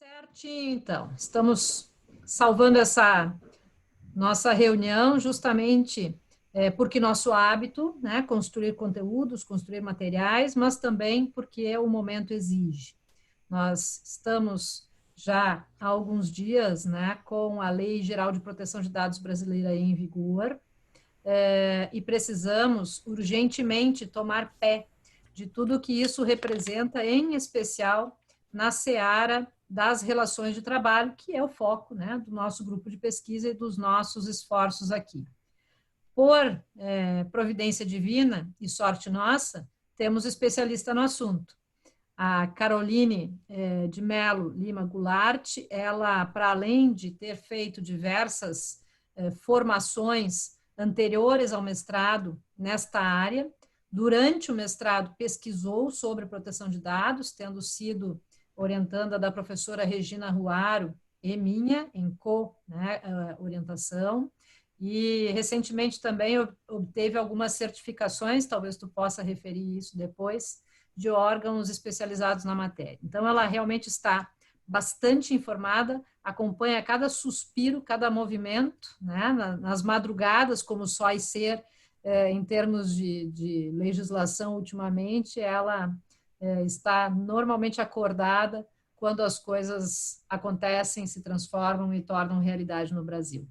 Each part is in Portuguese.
Certinho, então. Estamos salvando essa nossa reunião justamente porque nosso hábito, né, construir conteúdos, construir materiais, mas também porque o momento exige. Nós estamos já há alguns dias, né, com a Lei Geral de Proteção de Dados brasileira em vigor, e precisamos urgentemente tomar pé de tudo que isso representa, em especial na seara das relações de trabalho, que é o foco, né, do nosso grupo de pesquisa e dos nossos esforços aqui. Por providência divina e sorte nossa, temos especialista no assunto. A Caroline de Mello Lima Goulart, ela, para além de ter feito diversas formações anteriores ao mestrado nesta área, durante o mestrado pesquisou sobre proteção de dados, tendo sido orientanda da professora Regina Ruaro e minha, em co-orientação, e recentemente também obteve algumas certificações, talvez tu possa referir isso depois, de órgãos especializados na matéria. Então, ela realmente está bastante informada, acompanha cada suspiro, cada movimento, né, nas madrugadas, como só ser, em termos de legislação ultimamente, ela está normalmente acordada quando as coisas acontecem, se transformam e tornam realidade no Brasil.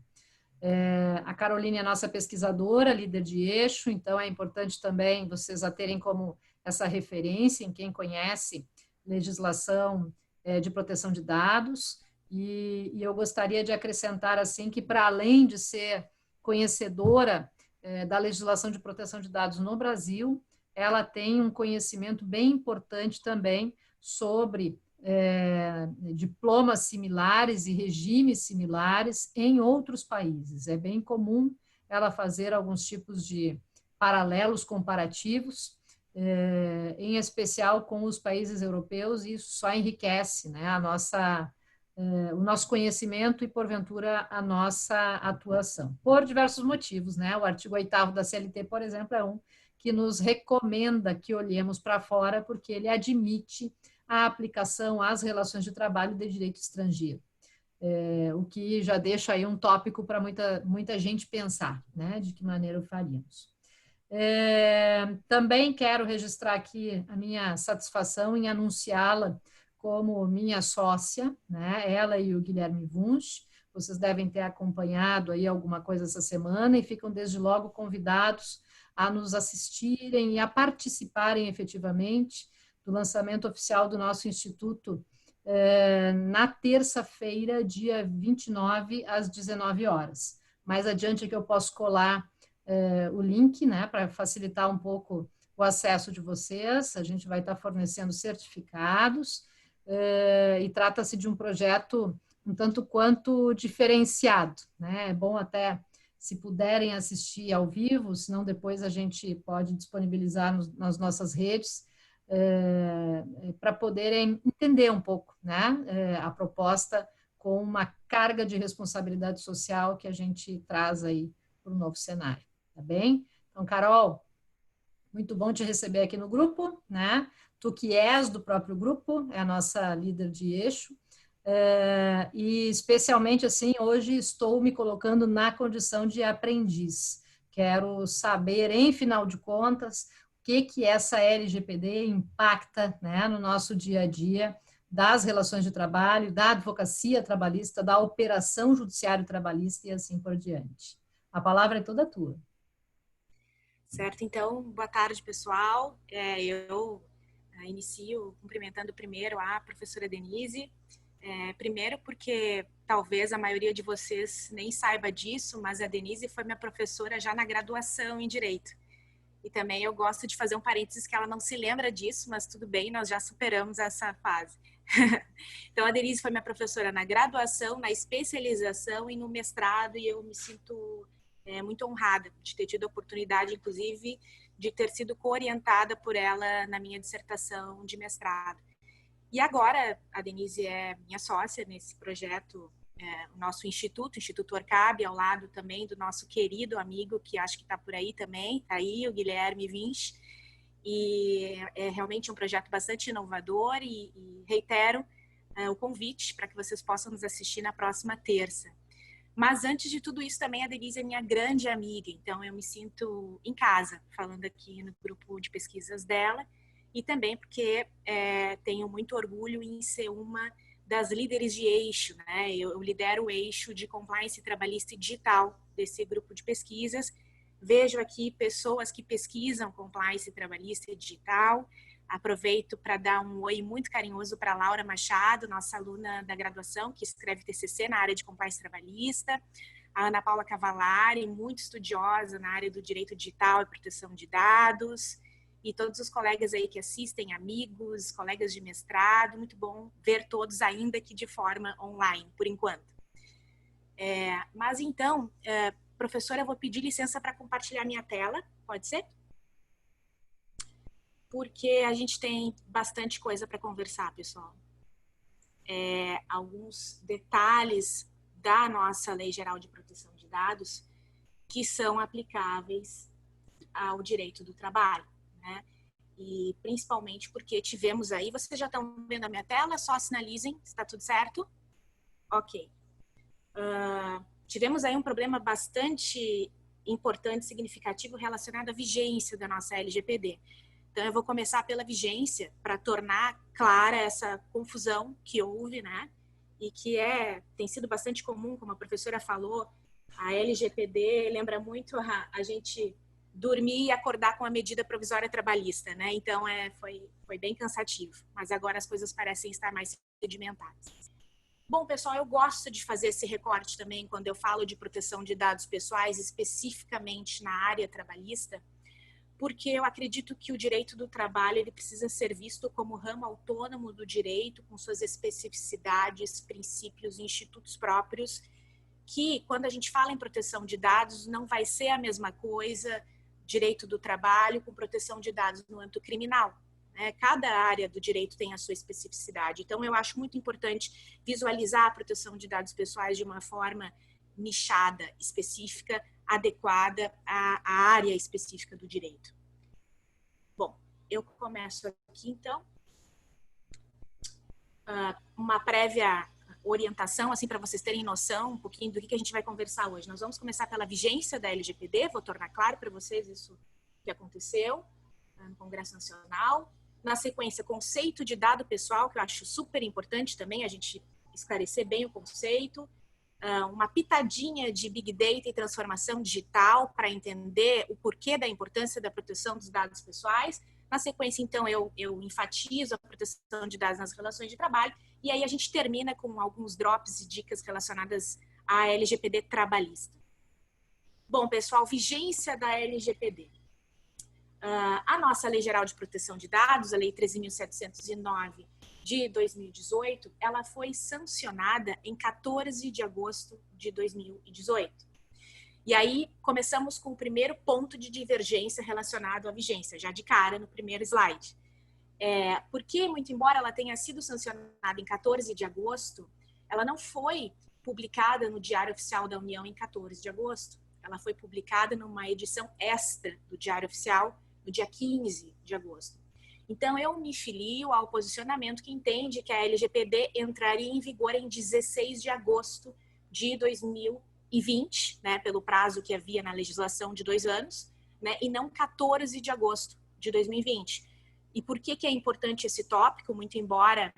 A Caroline é nossa pesquisadora, líder de eixo, então é importante também vocês a terem como essa referência em quem conhece legislação de proteção de dados, e eu gostaria de acrescentar assim que, para além de ser conhecedora da legislação de proteção de dados no Brasil, ela tem um conhecimento bem importante também sobre diplomas similares e regimes similares em outros países. É bem comum ela fazer alguns tipos de paralelos comparativos, em especial com os países europeus, e isso só enriquece, né, o nosso conhecimento e, porventura, a nossa atuação, por diversos motivos, né? O artigo 8º da CLT, por exemplo, é um que nos recomenda que olhemos para fora, porque ele admite a aplicação às relações de trabalho de direito estrangeiro. O que já deixa aí um tópico para muita gente pensar, né? De que maneira o faríamos. Também quero registrar aqui a minha satisfação em anunciá-la como minha sócia, né? Ela e o Guilherme Wunsch. Vocês devem ter acompanhado aí alguma coisa essa semana e ficam desde logo convidados a nos assistirem e a participarem efetivamente do lançamento oficial do nosso instituto na terça-feira, dia 29, às 19 horas. Mais adiante é que eu posso colar o link, né, para facilitar um pouco o acesso de vocês. A gente vai estar fornecendo certificados e trata-se de um projeto um tanto quanto diferenciado, né? É bom até se puderem assistir ao vivo, senão depois a gente pode disponibilizar nas nossas redes para poderem entender um pouco, né, a proposta com uma carga de responsabilidade social que a gente traz aí para o novo cenário. Tá bem? Então, Carol, muito bom te receber aqui no grupo, né? Tu que és do próprio grupo, é a nossa líder de eixo, e especialmente assim, hoje estou me colocando na condição de aprendiz. Quero saber, em final de contas, o que essa LGPD impacta, né, no nosso dia a dia das relações de trabalho, da advocacia trabalhista, da operação judiciário trabalhista e assim por diante. A palavra é toda tua. Certo, então, boa tarde, pessoal. Eu inicio cumprimentando primeiro a professora Denise. Primeiro porque talvez a maioria de vocês nem saiba disso, mas a Denise foi minha professora já na graduação em Direito. E também eu gosto de fazer um parênteses que ela não se lembra disso, mas tudo bem, nós já superamos essa fase. Então, a Denise foi minha professora na graduação, na especialização e no mestrado, e eu me sinto muito honrada de ter tido a oportunidade, inclusive, de ter sido coorientada por ela na minha dissertação de mestrado. E agora, a Denise é minha sócia nesse projeto, o nosso Instituto, o Instituto Orcab, ao lado também do nosso querido amigo, que acho que está por aí também, está aí, o Guilherme Wunsch. E é realmente um projeto bastante inovador e reitero o convite para que vocês possam nos assistir na próxima terça. Mas antes de tudo isso, também a Denise é minha grande amiga, então eu me sinto em casa, falando aqui no grupo de pesquisas dela, e também porque tenho muito orgulho em ser uma das líderes de eixo, né? Eu lidero o eixo de compliance trabalhista e digital desse grupo de pesquisas. Vejo aqui pessoas que pesquisam compliance trabalhista e digital. Aproveito para dar um oi muito carinhoso para Laura Machado, nossa aluna da graduação, que escreve TCC na área de compliance trabalhista. A Ana Paula Cavalari, muito estudiosa na área do direito digital e proteção de dados. E todos os colegas aí que assistem, amigos, colegas de mestrado, muito bom ver todos ainda que de forma online, por enquanto. Mas então, professora, eu vou pedir licença para compartilhar minha tela, pode ser? Porque a gente tem bastante coisa para conversar, pessoal. Alguns detalhes da nossa Lei Geral de Proteção de Dados que são aplicáveis ao direito do trabalho, né? E principalmente porque tivemos aí, vocês já estão vendo a minha tela, só sinalizem se está tudo certo. Ok. Tivemos aí um problema bastante importante, significativo, relacionado à vigência da nossa LGPD. Então, eu vou começar pela vigência, para tornar clara essa confusão que houve, né? E que tem sido bastante comum, como a professora falou, a LGPD lembra muito a gente dormir e acordar com a medida provisória trabalhista, né? Então, foi bem cansativo, mas agora as coisas parecem estar mais sedimentadas. Bom, pessoal, eu gosto de fazer esse recorte também quando eu falo de proteção de dados pessoais, especificamente na área trabalhista, porque eu acredito que o direito do trabalho ele precisa ser visto como ramo autônomo do direito, com suas especificidades, princípios e institutos próprios, que quando a gente fala em proteção de dados, não vai ser a mesma coisa direito do trabalho com proteção de dados no âmbito criminal. Cada área do direito tem a sua especificidade. Então, eu acho muito importante visualizar a proteção de dados pessoais de uma forma nichada, específica, adequada à área específica do direito. Bom, eu começo aqui, então. Uma prévia orientação, assim, para vocês terem noção um pouquinho do que a gente vai conversar hoje. Nós vamos começar pela vigência da LGPD, vou tornar claro para vocês isso que aconteceu no Congresso Nacional. Na sequência, conceito de dado pessoal, que eu acho super importante também a gente esclarecer bem o conceito. Uma pitadinha de Big Data e transformação digital para entender o porquê da importância da proteção dos dados pessoais. Na sequência, então, eu enfatizo a proteção de dados nas relações de trabalho e aí a gente termina com alguns drops e dicas relacionadas à LGPD trabalhista. Bom, pessoal, vigência da LGPD. A nossa Lei Geral de Proteção de Dados, a Lei 13.709 de 2018, ela foi sancionada em 14 de agosto de 2018. E aí, começamos com o primeiro ponto de divergência relacionado à vigência, já de cara no primeiro slide. Porque, muito embora ela tenha sido sancionada em 14 de agosto, ela não foi publicada no Diário Oficial da União em 14 de agosto. Ela foi publicada numa edição extra do Diário Oficial no dia 15 de agosto. Então, eu me filio ao posicionamento que entende que a LGPD entraria em vigor em 16 de agosto de 2020, né, pelo prazo que havia na legislação de 2 anos, né, e não 14 de agosto de 2020. E por que é importante esse tópico? Muito embora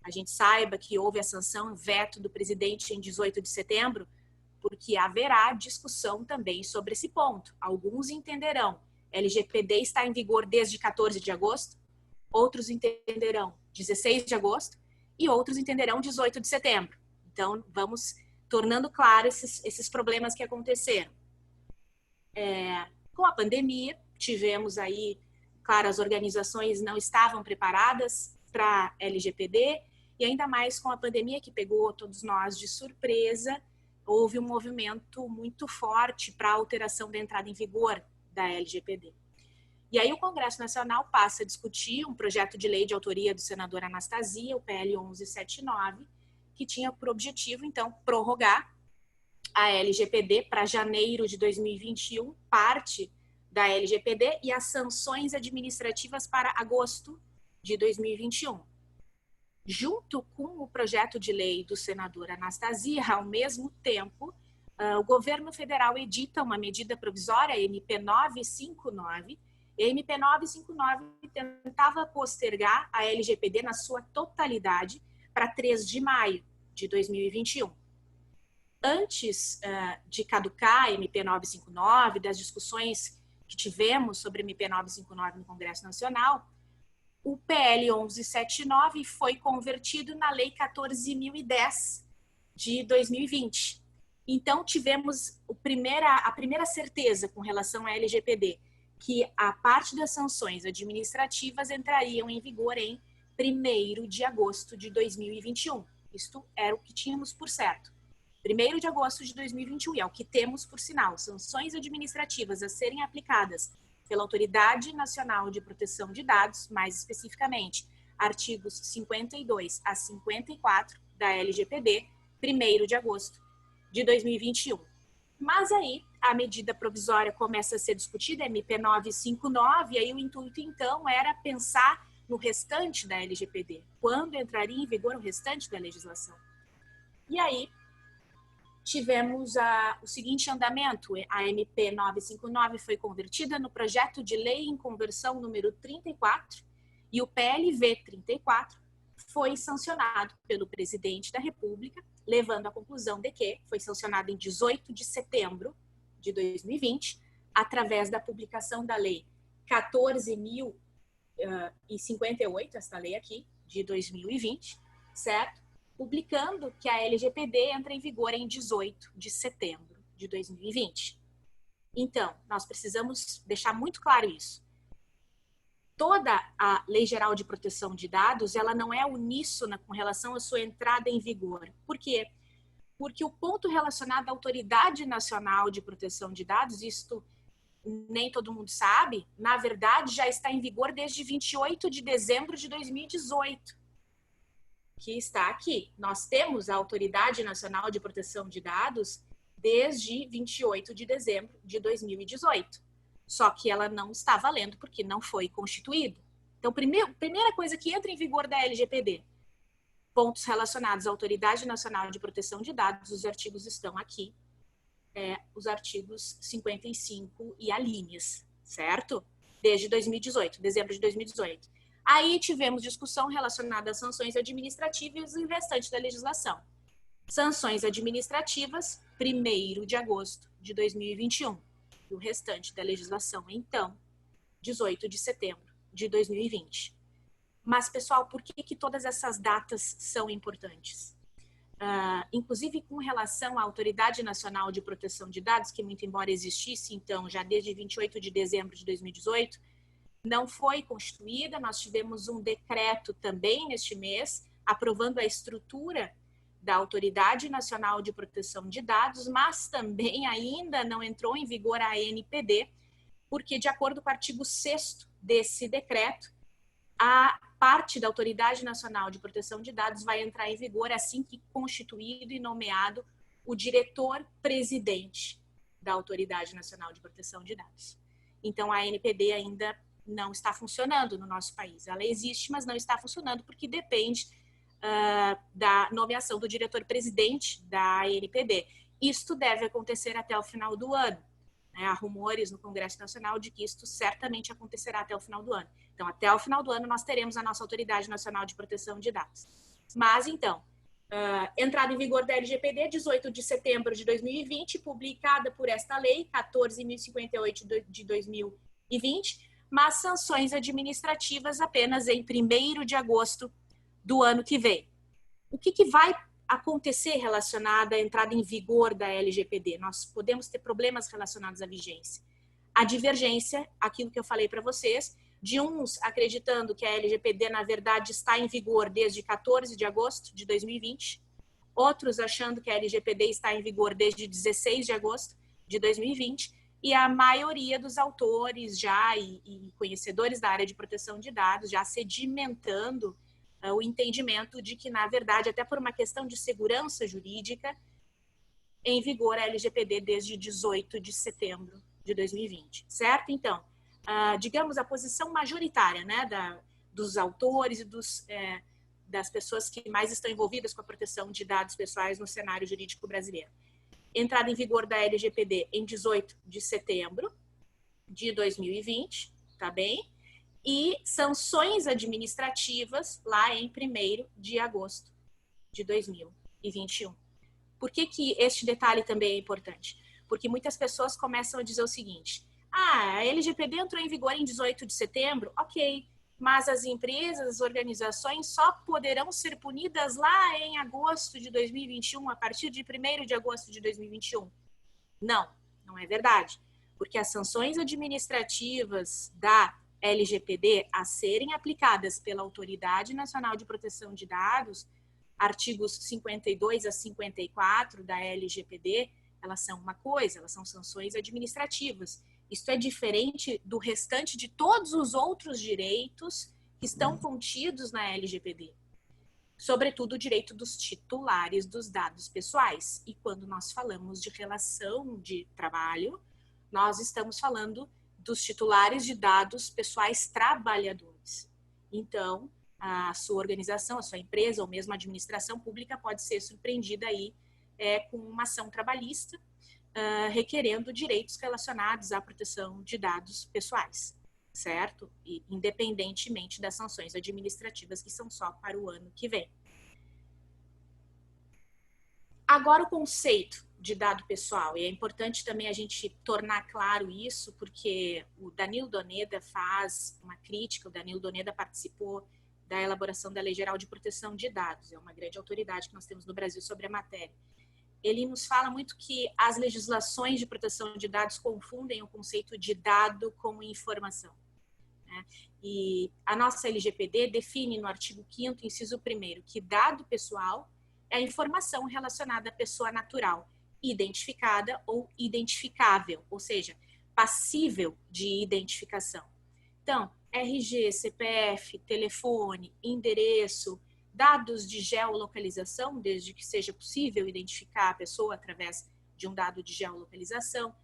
a gente saiba que houve a sanção, veto do presidente em 18 de setembro, porque haverá discussão também sobre esse ponto. Alguns entenderão, LGPD está em vigor desde 14 de agosto, outros entenderão 16 de agosto e outros entenderão 18 de setembro. Então, vamos tornando claro esses problemas que aconteceram. Com a pandemia, tivemos aí, claro, as organizações não estavam preparadas para LGPD e ainda mais com a pandemia que pegou todos nós de surpresa, houve um movimento muito forte para a alteração da entrada em vigor da LGPD. E aí o Congresso Nacional passa a discutir um projeto de lei de autoria do senador Anastasia, o PL 1179, que tinha por objetivo, então, prorrogar a LGPD para janeiro de 2021, parte da LGPD, e as sanções administrativas para agosto de 2021. junto com o projeto de lei do senador Anastasia, ao mesmo tempo, o governo federal edita uma medida provisória, MP 959. A MP 959 tentava postergar a LGPD na sua totalidade para 3 de maio de 2021. Antes de caducar a MP 959, das discussões que tivemos sobre a MP 959 no Congresso Nacional, o PL 1179 foi convertido na Lei 14.010 de 2020. Então, tivemos a primeira certeza com relação à LGPD, que a parte das sanções administrativas entrariam em vigor em 1º de agosto de 2021. Isto era o que tínhamos por certo. 1º de agosto de 2021, e é o que temos por sinal. Sanções administrativas a serem aplicadas pela Autoridade Nacional de Proteção de Dados, mais especificamente, artigos 52 a 54 da LGPD, 1º de agosto de 2021. Mas aí a medida provisória começa a ser discutida, MP 959, e aí o intuito então era pensar no restante da LGPD, quando entraria em vigor o restante da legislação. E aí tivemos o seguinte andamento: a MP 959 foi convertida no projeto de lei em conversão número 34 e o PLV 34 foi sancionado pelo presidente da República, levando à conclusão de que foi sancionado em 18 de setembro de 2020, através da publicação da Lei 14.058, esta lei aqui, de 2020, certo? Publicando que a LGPD entra em vigor em 18 de setembro de 2020. Então, nós precisamos deixar muito claro isso. Toda a Lei Geral de Proteção de Dados, ela não é uníssona com relação à sua entrada em vigor. Por quê? Porque o ponto relacionado à Autoridade Nacional de Proteção de Dados, isto nem todo mundo sabe, na verdade já está em vigor desde 28 de dezembro de 2018. Que está aqui. Nós temos a Autoridade Nacional de Proteção de Dados desde 28 de dezembro de 2018. Só que ela não está valendo porque não foi constituída. Então, primeira coisa que entra em vigor da LGPD, pontos relacionados à Autoridade Nacional de Proteção de Dados, os artigos estão aqui, os artigos 55 e alíneas, certo? Desde 2018, dezembro de 2018. Aí tivemos discussão relacionada às sanções administrativas e o restante da legislação. Sanções administrativas, 1º de agosto de 2021. E o restante da legislação, então, 18 de setembro de 2020. Mas, pessoal, por que todas essas datas são importantes? Inclusive com relação à Autoridade Nacional de Proteção de Dados, que muito embora existisse, então, já desde 28 de dezembro de 2018, não foi constituída. Nós tivemos um decreto também neste mês, aprovando a estrutura da Autoridade Nacional de Proteção de Dados, mas também ainda não entrou em vigor a ANPD, porque, de acordo com o artigo 6º desse decreto, a parte da Autoridade Nacional de Proteção de Dados vai entrar em vigor assim que constituído e nomeado o diretor-presidente da Autoridade Nacional de Proteção de Dados. Então, a ANPD ainda não está funcionando no nosso país. Ela existe, mas não está funcionando porque depende da nomeação do diretor-presidente da ANPD. Isto deve acontecer até o final do ano. Há rumores no Congresso Nacional de que isto certamente acontecerá até o final do ano. Então, até o final do ano, nós teremos a nossa Autoridade Nacional de Proteção de Dados. Mas, então, entrada em vigor da LGPD, 18 de setembro de 2020, publicada por esta lei, 14.058 de 2020, mas sanções administrativas apenas em 1º de agosto do ano que vem. O que vai acontecer relacionado à entrada em vigor da LGPD? Nós podemos ter problemas relacionados à vigência. A divergência, aquilo que eu falei para vocês, de uns acreditando que a LGPD, na verdade, está em vigor desde 14 de agosto de 2020, outros achando que a LGPD está em vigor desde 16 de agosto de 2020, e a maioria dos autores já e conhecedores da área de proteção de dados já sedimentando o entendimento de que, na verdade, até por uma questão de segurança jurídica, em vigor a LGPD desde 18 de setembro de 2020, certo? Então, digamos, a posição majoritária, né, dos autores e das pessoas que mais estão envolvidas com a proteção de dados pessoais no cenário jurídico brasileiro. Entrada em vigor da LGPD em 18 de setembro de 2020, tá bem? E sanções administrativas lá em 1º de agosto de 2021. Por que este detalhe também é importante? Porque muitas pessoas começam a dizer o seguinte: a LGPD entrou em vigor em 18 de setembro, ok, mas as empresas, as organizações só poderão ser punidas lá em agosto de 2021, a partir de 1º de agosto de 2021. Não, não é verdade. Porque as sanções administrativas da LGPD a serem aplicadas pela Autoridade Nacional de Proteção de Dados, artigos 52 a 54 da LGPD, elas são uma coisa, elas são sanções administrativas. Isso é diferente do restante de todos os outros direitos que estão contidos na LGPD. Sobretudo o direito dos titulares dos dados pessoais. E quando nós falamos de relação de trabalho, nós estamos falando dos titulares de dados pessoais trabalhadores. Então, a sua organização, a sua empresa ou mesmo a administração pública pode ser surpreendida aí com uma ação trabalhista requerendo direitos relacionados à proteção de dados pessoais, certo? E independentemente das sanções administrativas que são só para o ano que vem. Agora o conceito de dado pessoal, e é importante também a gente tornar claro isso, porque o Danilo Doneda faz uma crítica, o Danilo Doneda participou da elaboração da Lei Geral de Proteção de Dados, é uma grande autoridade que nós temos no Brasil sobre a matéria. Ele nos fala muito que as legislações de proteção de dados confundem o conceito de dado com informação, né? E a nossa LGPD define no artigo 5º, inciso 1º, que dado pessoal é a informação relacionada à pessoa natural, identificada ou identificável, ou seja, passível de identificação. Então, RG, CPF, telefone, endereço, dados de geolocalização, desde que seja possível identificar a pessoa através de um dado de geolocalização,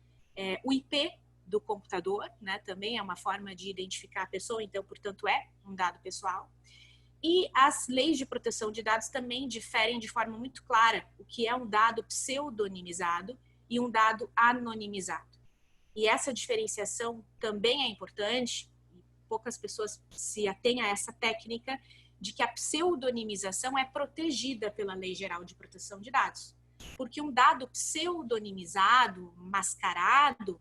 o IP do computador, né, também é uma forma de identificar a pessoa, então, portanto, é um dado pessoal. E as leis de proteção de dados também diferem de forma muito clara o que é um dado pseudonimizado e um dado anonimizado. E essa diferenciação também é importante, e poucas pessoas se atêm a essa técnica, de que a pseudonimização é protegida pela Lei Geral de Proteção de Dados. Porque um dado pseudonimizado, mascarado,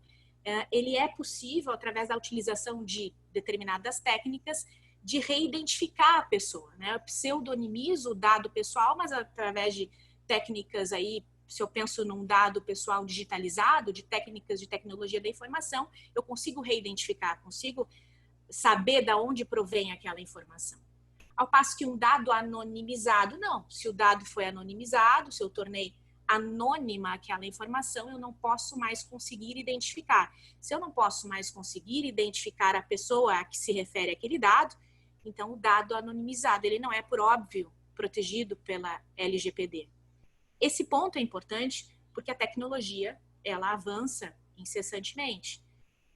ele é possível, através da utilização de determinadas técnicas, de reidentificar a pessoa, né? Eu pseudonimizo o dado pessoal, mas através de técnicas aí, se eu penso num dado pessoal digitalizado, de técnicas de tecnologia da informação, eu consigo reidentificar, consigo saber de onde provém aquela informação. Ao passo que um dado anonimizado, não. Se o dado foi anonimizado, se eu tornei anônima aquela informação, eu não posso mais conseguir identificar. Se eu não posso mais conseguir identificar a pessoa a que se refere aquele dado, então o dado anonimizado, ele não é, por óbvio, protegido pela LGPD. Esse ponto é importante porque a tecnologia, ela avança incessantemente.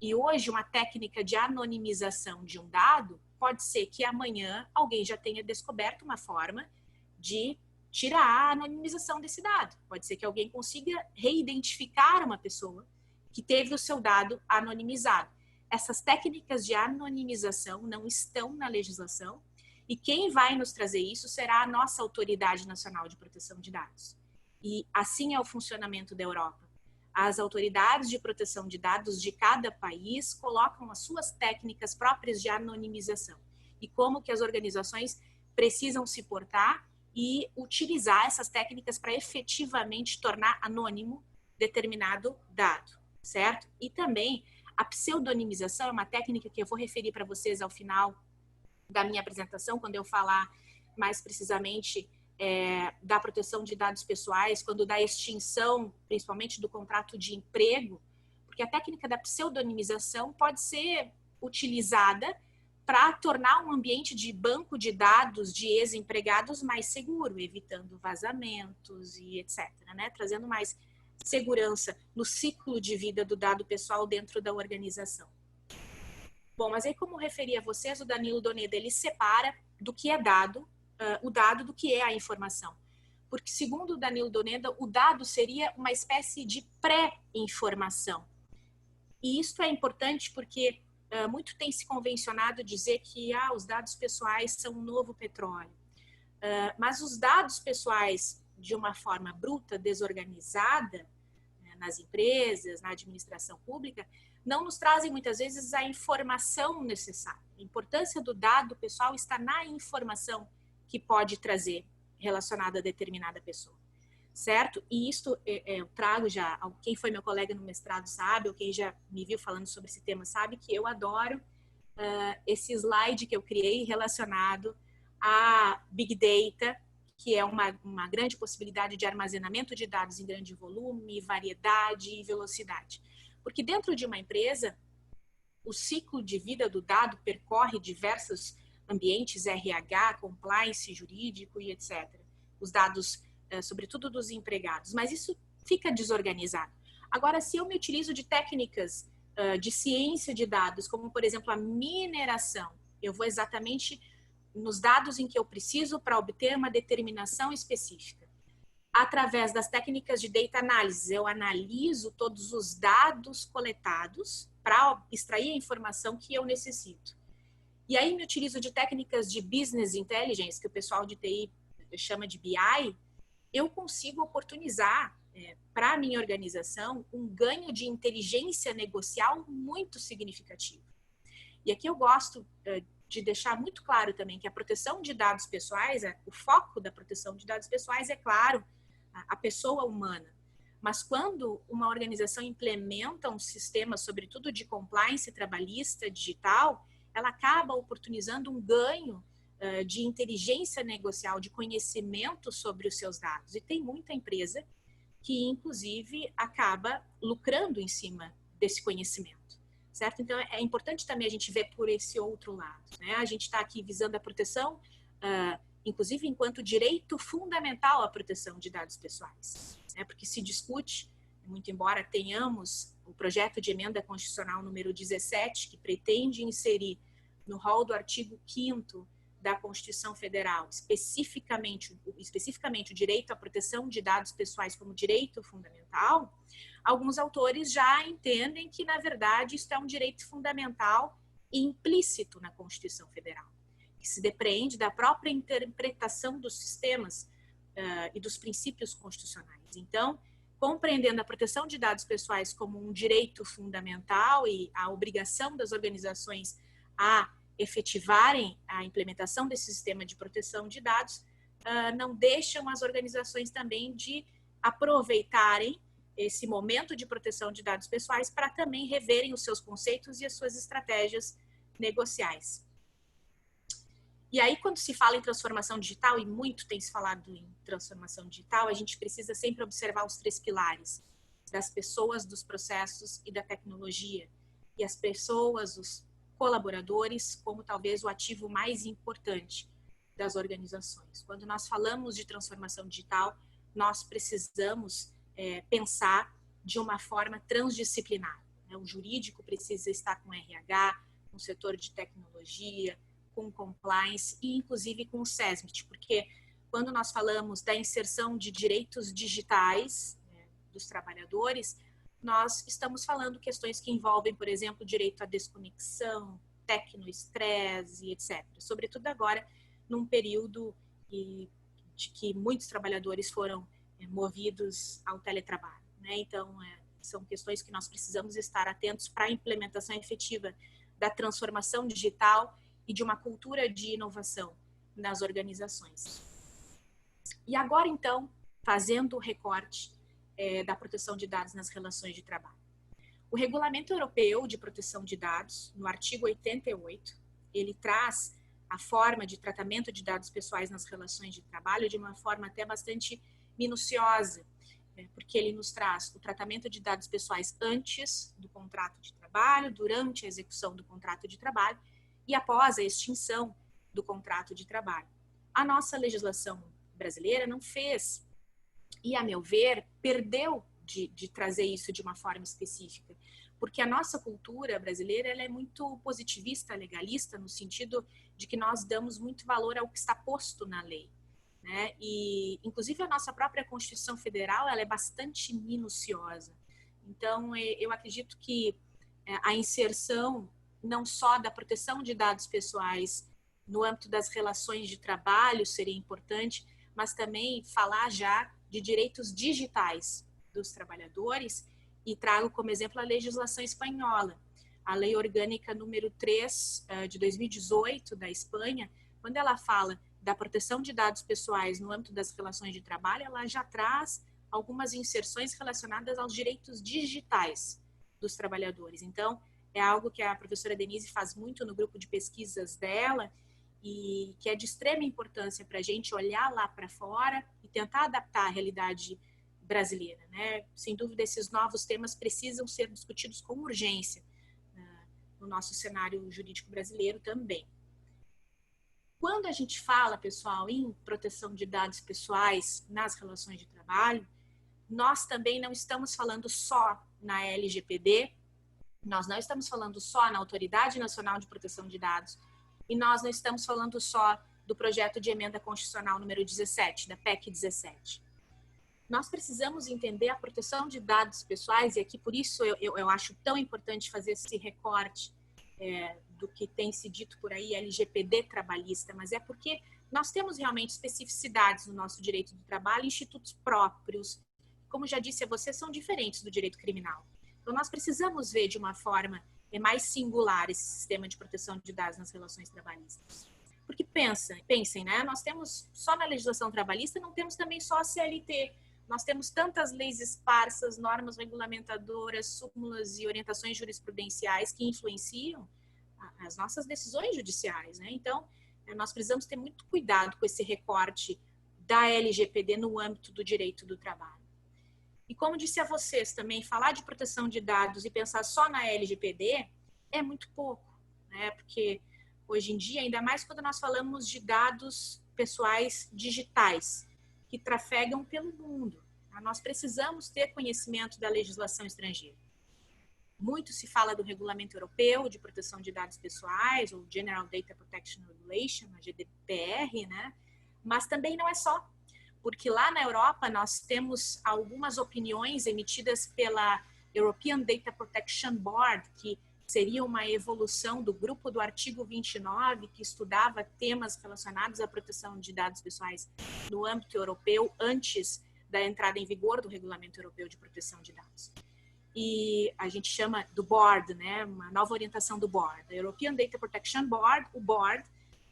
E hoje uma técnica de anonimização de um dado pode ser que amanhã alguém já tenha descoberto uma forma de tirar a anonimização desse dado. Pode ser que alguém consiga reidentificar uma pessoa que teve o seu dado anonimizado. Essas técnicas de anonimização não estão na legislação e quem vai nos trazer isso será a nossa Autoridade Nacional de Proteção de Dados. E assim é o funcionamento da Europa. As autoridades de proteção de dados de cada país colocam as suas técnicas próprias de anonimização e como que as organizações precisam se portar e utilizar essas técnicas para efetivamente tornar anônimo determinado dado, certo? E também a pseudonimização é uma técnica que eu vou referir para vocês ao final da minha apresentação, quando eu falar mais precisamente da proteção de dados pessoais, quando da extinção, principalmente do contrato de emprego, porque a técnica da pseudonimização pode ser utilizada para tornar um ambiente de banco de dados de ex-empregados mais seguro, evitando vazamentos e etc., né? Trazendo mais segurança no ciclo de vida do dado pessoal dentro da organização. Bom, mas aí como referi a vocês, o Danilo Doneda, ele separa do que é dado o dado do que é a informação. Porque, segundo o Danilo Doneda, o dado seria uma espécie de pré-informação. E isso é importante porque muito tem se convencionado dizer que os dados pessoais são um novo petróleo. Mas os dados pessoais, de uma forma bruta, desorganizada, nas empresas, na administração pública, não nos trazem muitas vezes a informação necessária. A importância do dado pessoal está na informação que pode trazer relacionada a determinada pessoa, certo? E isso eu trago já, quem foi meu colega no mestrado sabe, ou quem já me viu falando sobre esse tema sabe que eu adoro esse slide que eu criei relacionado a Big Data, que é uma grande possibilidade de armazenamento de dados em grande volume, variedade e velocidade. Porque dentro de uma empresa, o ciclo de vida do dado percorre diversos ambientes, RH, compliance, jurídico e etc. Os dados, sobretudo dos empregados. Mas isso fica desorganizado. Agora, se eu me utilizo de técnicas de ciência de dados, como, por exemplo, a mineração, eu vou exatamente nos dados em que eu preciso para obter uma determinação específica. Através das técnicas de data analysis, eu analiso todos os dados coletados para extrair a informação que eu necessito. E aí me utilizo de técnicas de business intelligence, que o pessoal de TI chama de BI, eu consigo oportunizar para a minha organização um ganho de inteligência negocial muito significativo. E aqui eu gosto de deixar muito claro também que a proteção de dados pessoais, o foco da proteção de dados pessoais é, claro, a pessoa humana. Mas quando uma organização implementa um sistema, sobretudo de compliance trabalhista digital, ela acaba oportunizando um ganho de inteligência negocial, de conhecimento sobre os seus dados. E tem muita empresa que, inclusive, acaba lucrando em cima desse conhecimento, certo? Então, é importante também a gente ver por esse outro lado, né? A gente está aqui visando a proteção, inclusive enquanto direito fundamental à proteção de dados pessoais, né? Porque se discute, muito embora tenhamos o projeto de emenda constitucional número 17, que pretende inserir no rol do artigo 5º da Constituição Federal, especificamente o direito à proteção de dados pessoais como direito fundamental, alguns autores já entendem que, na verdade, isso é um direito fundamental implícito na Constituição Federal, que se depreende da própria interpretação dos sistemas e dos princípios constitucionais. Então, compreendendo a proteção de dados pessoais como um direito fundamental e a obrigação das organizações a efetivarem a implementação desse sistema de proteção de dados, não deixam as organizações também de aproveitarem esse momento de proteção de dados pessoais para também reverem os seus conceitos e as suas estratégias negociais. E aí, quando se fala em transformação digital, e muito tem se falado em transformação digital, a gente precisa sempre observar os 3 pilares das pessoas, dos processos e da tecnologia. E as pessoas, os colaboradores, como talvez o ativo mais importante das organizações. Quando nós falamos de transformação digital, nós precisamos pensar de uma forma transdisciplinar, né? O jurídico precisa estar com RH, com o setor de tecnologia, com compliance e inclusive com o SESMIT, porque quando nós falamos da inserção de direitos digitais dos trabalhadores, nós estamos falando questões que envolvem, por exemplo, direito à desconexão, tecnoestresse, etc. Sobretudo agora, num período de que muitos trabalhadores foram movidos ao teletrabalho, né? Então, são questões que nós precisamos estar atentos para a implementação efetiva da transformação digital e de uma cultura de inovação nas organizações. E agora, então, fazendo o recorte da proteção de dados nas relações de trabalho. O Regulamento Europeu de Proteção de Dados, no artigo 88, ele traz a forma de tratamento de dados pessoais nas relações de trabalho de uma forma até bastante minuciosa, porque ele nos traz o tratamento de dados pessoais antes do contrato de trabalho, durante a execução do contrato de trabalho e após a extinção do contrato de trabalho. A nossa legislação brasileira não fez, e, a meu ver, perdeu de trazer isso de uma forma específica, porque a nossa cultura brasileira ela é muito positivista, legalista, no sentido de que nós damos muito valor ao que está posto na lei, né? E, inclusive, a nossa própria Constituição Federal, ela é bastante minuciosa. Então, eu acredito que a inserção não só da proteção de dados pessoais no âmbito das relações de trabalho seria importante, mas também falar já de direitos digitais dos trabalhadores, e trago como exemplo a legislação espanhola, a Lei Orgânica número 3 de 2018 da Espanha, quando ela fala da proteção de dados pessoais no âmbito das relações de trabalho, ela já traz algumas inserções relacionadas aos direitos digitais dos trabalhadores. Então, é algo que a professora Denise faz muito no grupo de pesquisas dela e que é de extrema importância para a gente olhar lá para fora e tentar adaptar a realidade brasileira, né? Sem dúvida, esses novos temas precisam ser discutidos com urgência no nosso cenário jurídico brasileiro também. Quando a gente fala, pessoal, em proteção de dados pessoais nas relações de trabalho, nós também não estamos falando só na LGPD, nós não estamos falando só na Autoridade Nacional de Proteção de Dados, e nós não estamos falando só do projeto de emenda constitucional número 17, da PEC 17. Nós precisamos entender a proteção de dados pessoais, e aqui por isso eu acho tão importante fazer esse recorte do que tem se dito por aí, LGPD trabalhista, mas é porque nós temos realmente especificidades no nosso direito do trabalho, institutos próprios, como já disse a você, são diferentes do direito criminal. Então, nós precisamos ver de uma forma mais singular esse sistema de proteção de dados nas relações trabalhistas. Porque pensem, né? Nós temos, só na legislação trabalhista, não temos também só a CLT. Nós temos tantas leis esparsas, normas regulamentadoras, súmulas e orientações jurisprudenciais que influenciam as nossas decisões judiciais, né? Então, nós precisamos ter muito cuidado com esse recorte da LGPD no âmbito do direito do trabalho. E como disse a vocês também, falar de proteção de dados e pensar só na LGPD é muito pouco, né? Porque hoje em dia, ainda mais quando nós falamos de dados pessoais digitais, que trafegam pelo mundo, tá? Nós precisamos ter conhecimento da legislação estrangeira. Muito se fala do Regulamento Europeu de Proteção de Dados Pessoais, ou General Data Protection Regulation, a GDPR, né? Mas também não é só. Porque lá na Europa nós temos algumas opiniões emitidas pela European Data Protection Board, que seria uma evolução do grupo do artigo 29, que estudava temas relacionados à proteção de dados pessoais no âmbito europeu, antes da entrada em vigor do Regulamento Europeu de Proteção de Dados. E a gente chama do board, né, uma nova orientação do board. A European Data Protection Board, o board,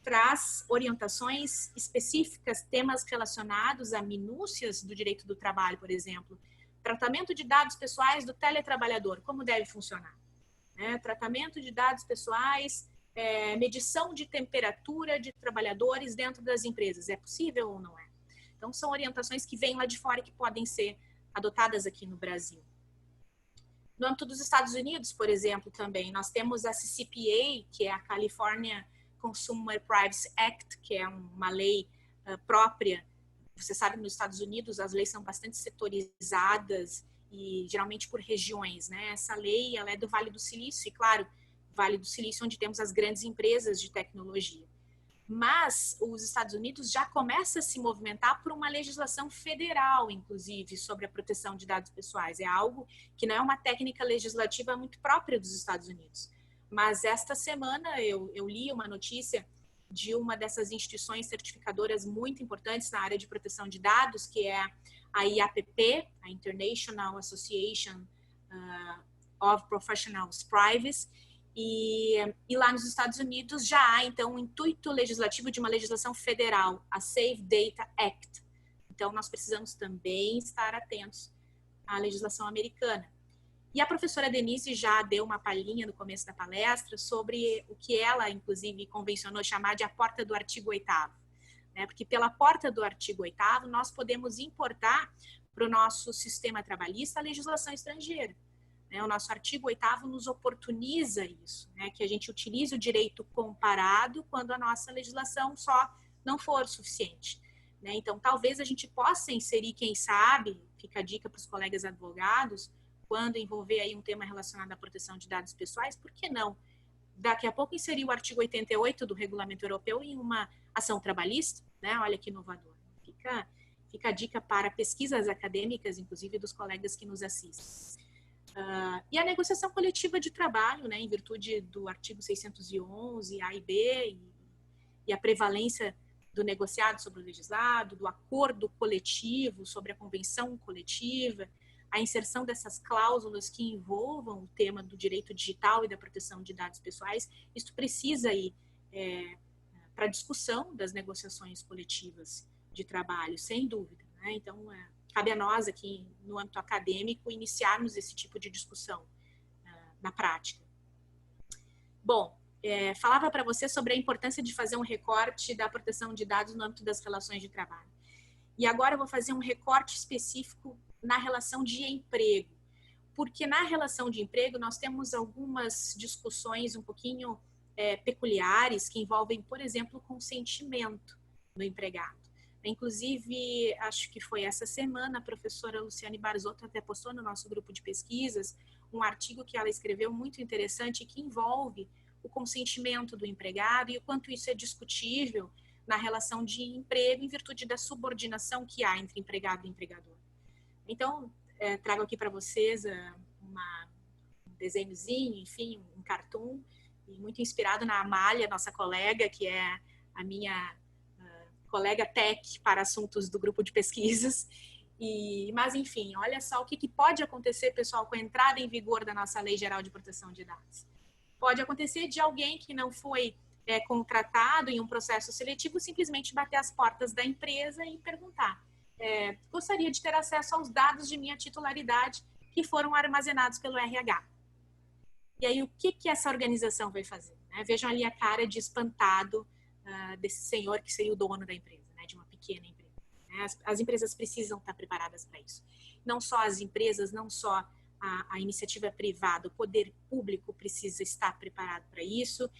traz orientações específicas, temas relacionados a minúcias do direito do trabalho, por exemplo. Tratamento de dados pessoais do teletrabalhador, como deve funcionar? Tratamento de dados pessoais, medição de temperatura de trabalhadores dentro das empresas. É possível ou não é? Então, são orientações que vêm lá de fora e que podem ser adotadas aqui no Brasil. No âmbito dos Estados Unidos, por exemplo, também, nós temos a CCPA, que é a California Consumer Privacy Act, que é uma lei própria. Você sabe, nos Estados Unidos as leis são bastante setorizadas e geralmente por regiões, né? Essa lei, ela é do Vale do Silício, e claro, Vale do Silício onde temos as grandes empresas de tecnologia. Mas os Estados Unidos já começa a se movimentar por uma legislação federal, inclusive, sobre a proteção de dados pessoais. É algo que não é uma técnica legislativa muito própria dos Estados Unidos. Mas esta semana eu li uma notícia de uma dessas instituições certificadoras muito importantes na área de proteção de dados, que é a IAPP, a International Association of Professionals Privacy, e lá nos Estados Unidos já há, então, um intuito legislativo de uma legislação federal, a Save Data Act. Então, nós precisamos também estar atentos à legislação americana. E a professora Denise já deu uma palhinha no começo da palestra sobre o que ela, inclusive, convencionou chamar de a porta do artigo 8º. Né? Porque pela porta do artigo 8º, nós podemos importar para o nosso sistema trabalhista a legislação estrangeira. O nosso artigo 8º nos oportuniza isso, né? Que a gente utilize o direito comparado quando a nossa legislação só não for suficiente. Né? Então, talvez a gente possa inserir, quem sabe, fica a dica para os colegas advogados, quando envolver aí um tema relacionado à proteção de dados pessoais, por que não daqui a pouco inserir o artigo 88 do Regulamento Europeu em uma ação trabalhista, né? Olha que inovador. Fica a dica para pesquisas acadêmicas, inclusive dos colegas que nos assistem. E a negociação coletiva de trabalho, né, em virtude do artigo 611, A e B, e a prevalência do negociado sobre o legislado, do acordo coletivo sobre a convenção coletiva, a inserção dessas cláusulas que envolvam o tema do direito digital e da proteção de dados pessoais, isso precisa ir para a discussão das negociações coletivas de trabalho, sem dúvida, né? Então, cabe a nós aqui, no âmbito acadêmico, iniciarmos esse tipo de discussão na prática. Bom, falava para você sobre a importância de fazer um recorte da proteção de dados no âmbito das relações de trabalho. E agora eu vou fazer um recorte específico na relação de emprego. Porque na relação de emprego nós temos algumas discussões um pouquinho peculiares que envolvem, por exemplo, o consentimento do empregado. Inclusive, acho que foi essa semana, a professora Luciane Barzotto até postou no nosso grupo de pesquisas um artigo que ela escreveu muito interessante que envolve o consentimento do empregado e o quanto isso é discutível na relação de emprego em virtude da subordinação que há entre empregado e empregador. Então, trago aqui para vocês um desenhozinho, enfim, um cartoon, e muito inspirado na Amália, nossa colega, que é a minha colega tech para assuntos do grupo de pesquisas. Mas, enfim, olha só o que pode acontecer, pessoal, com a entrada em vigor da nossa Lei Geral de Proteção de Dados. Pode acontecer de alguém que não foi contratado em um processo seletivo simplesmente bater as portas da empresa e perguntar: gostaria de ter acesso aos dados de minha titularidade que foram armazenados pelo RH. E aí, o que essa organização vai fazer? Vejam ali a cara de espantado desse senhor que seria o dono da empresa, de uma pequena empresa. As empresas precisam estar preparadas para isso. Não só as empresas, não só a iniciativa privada, o poder público precisa estar preparado para isso,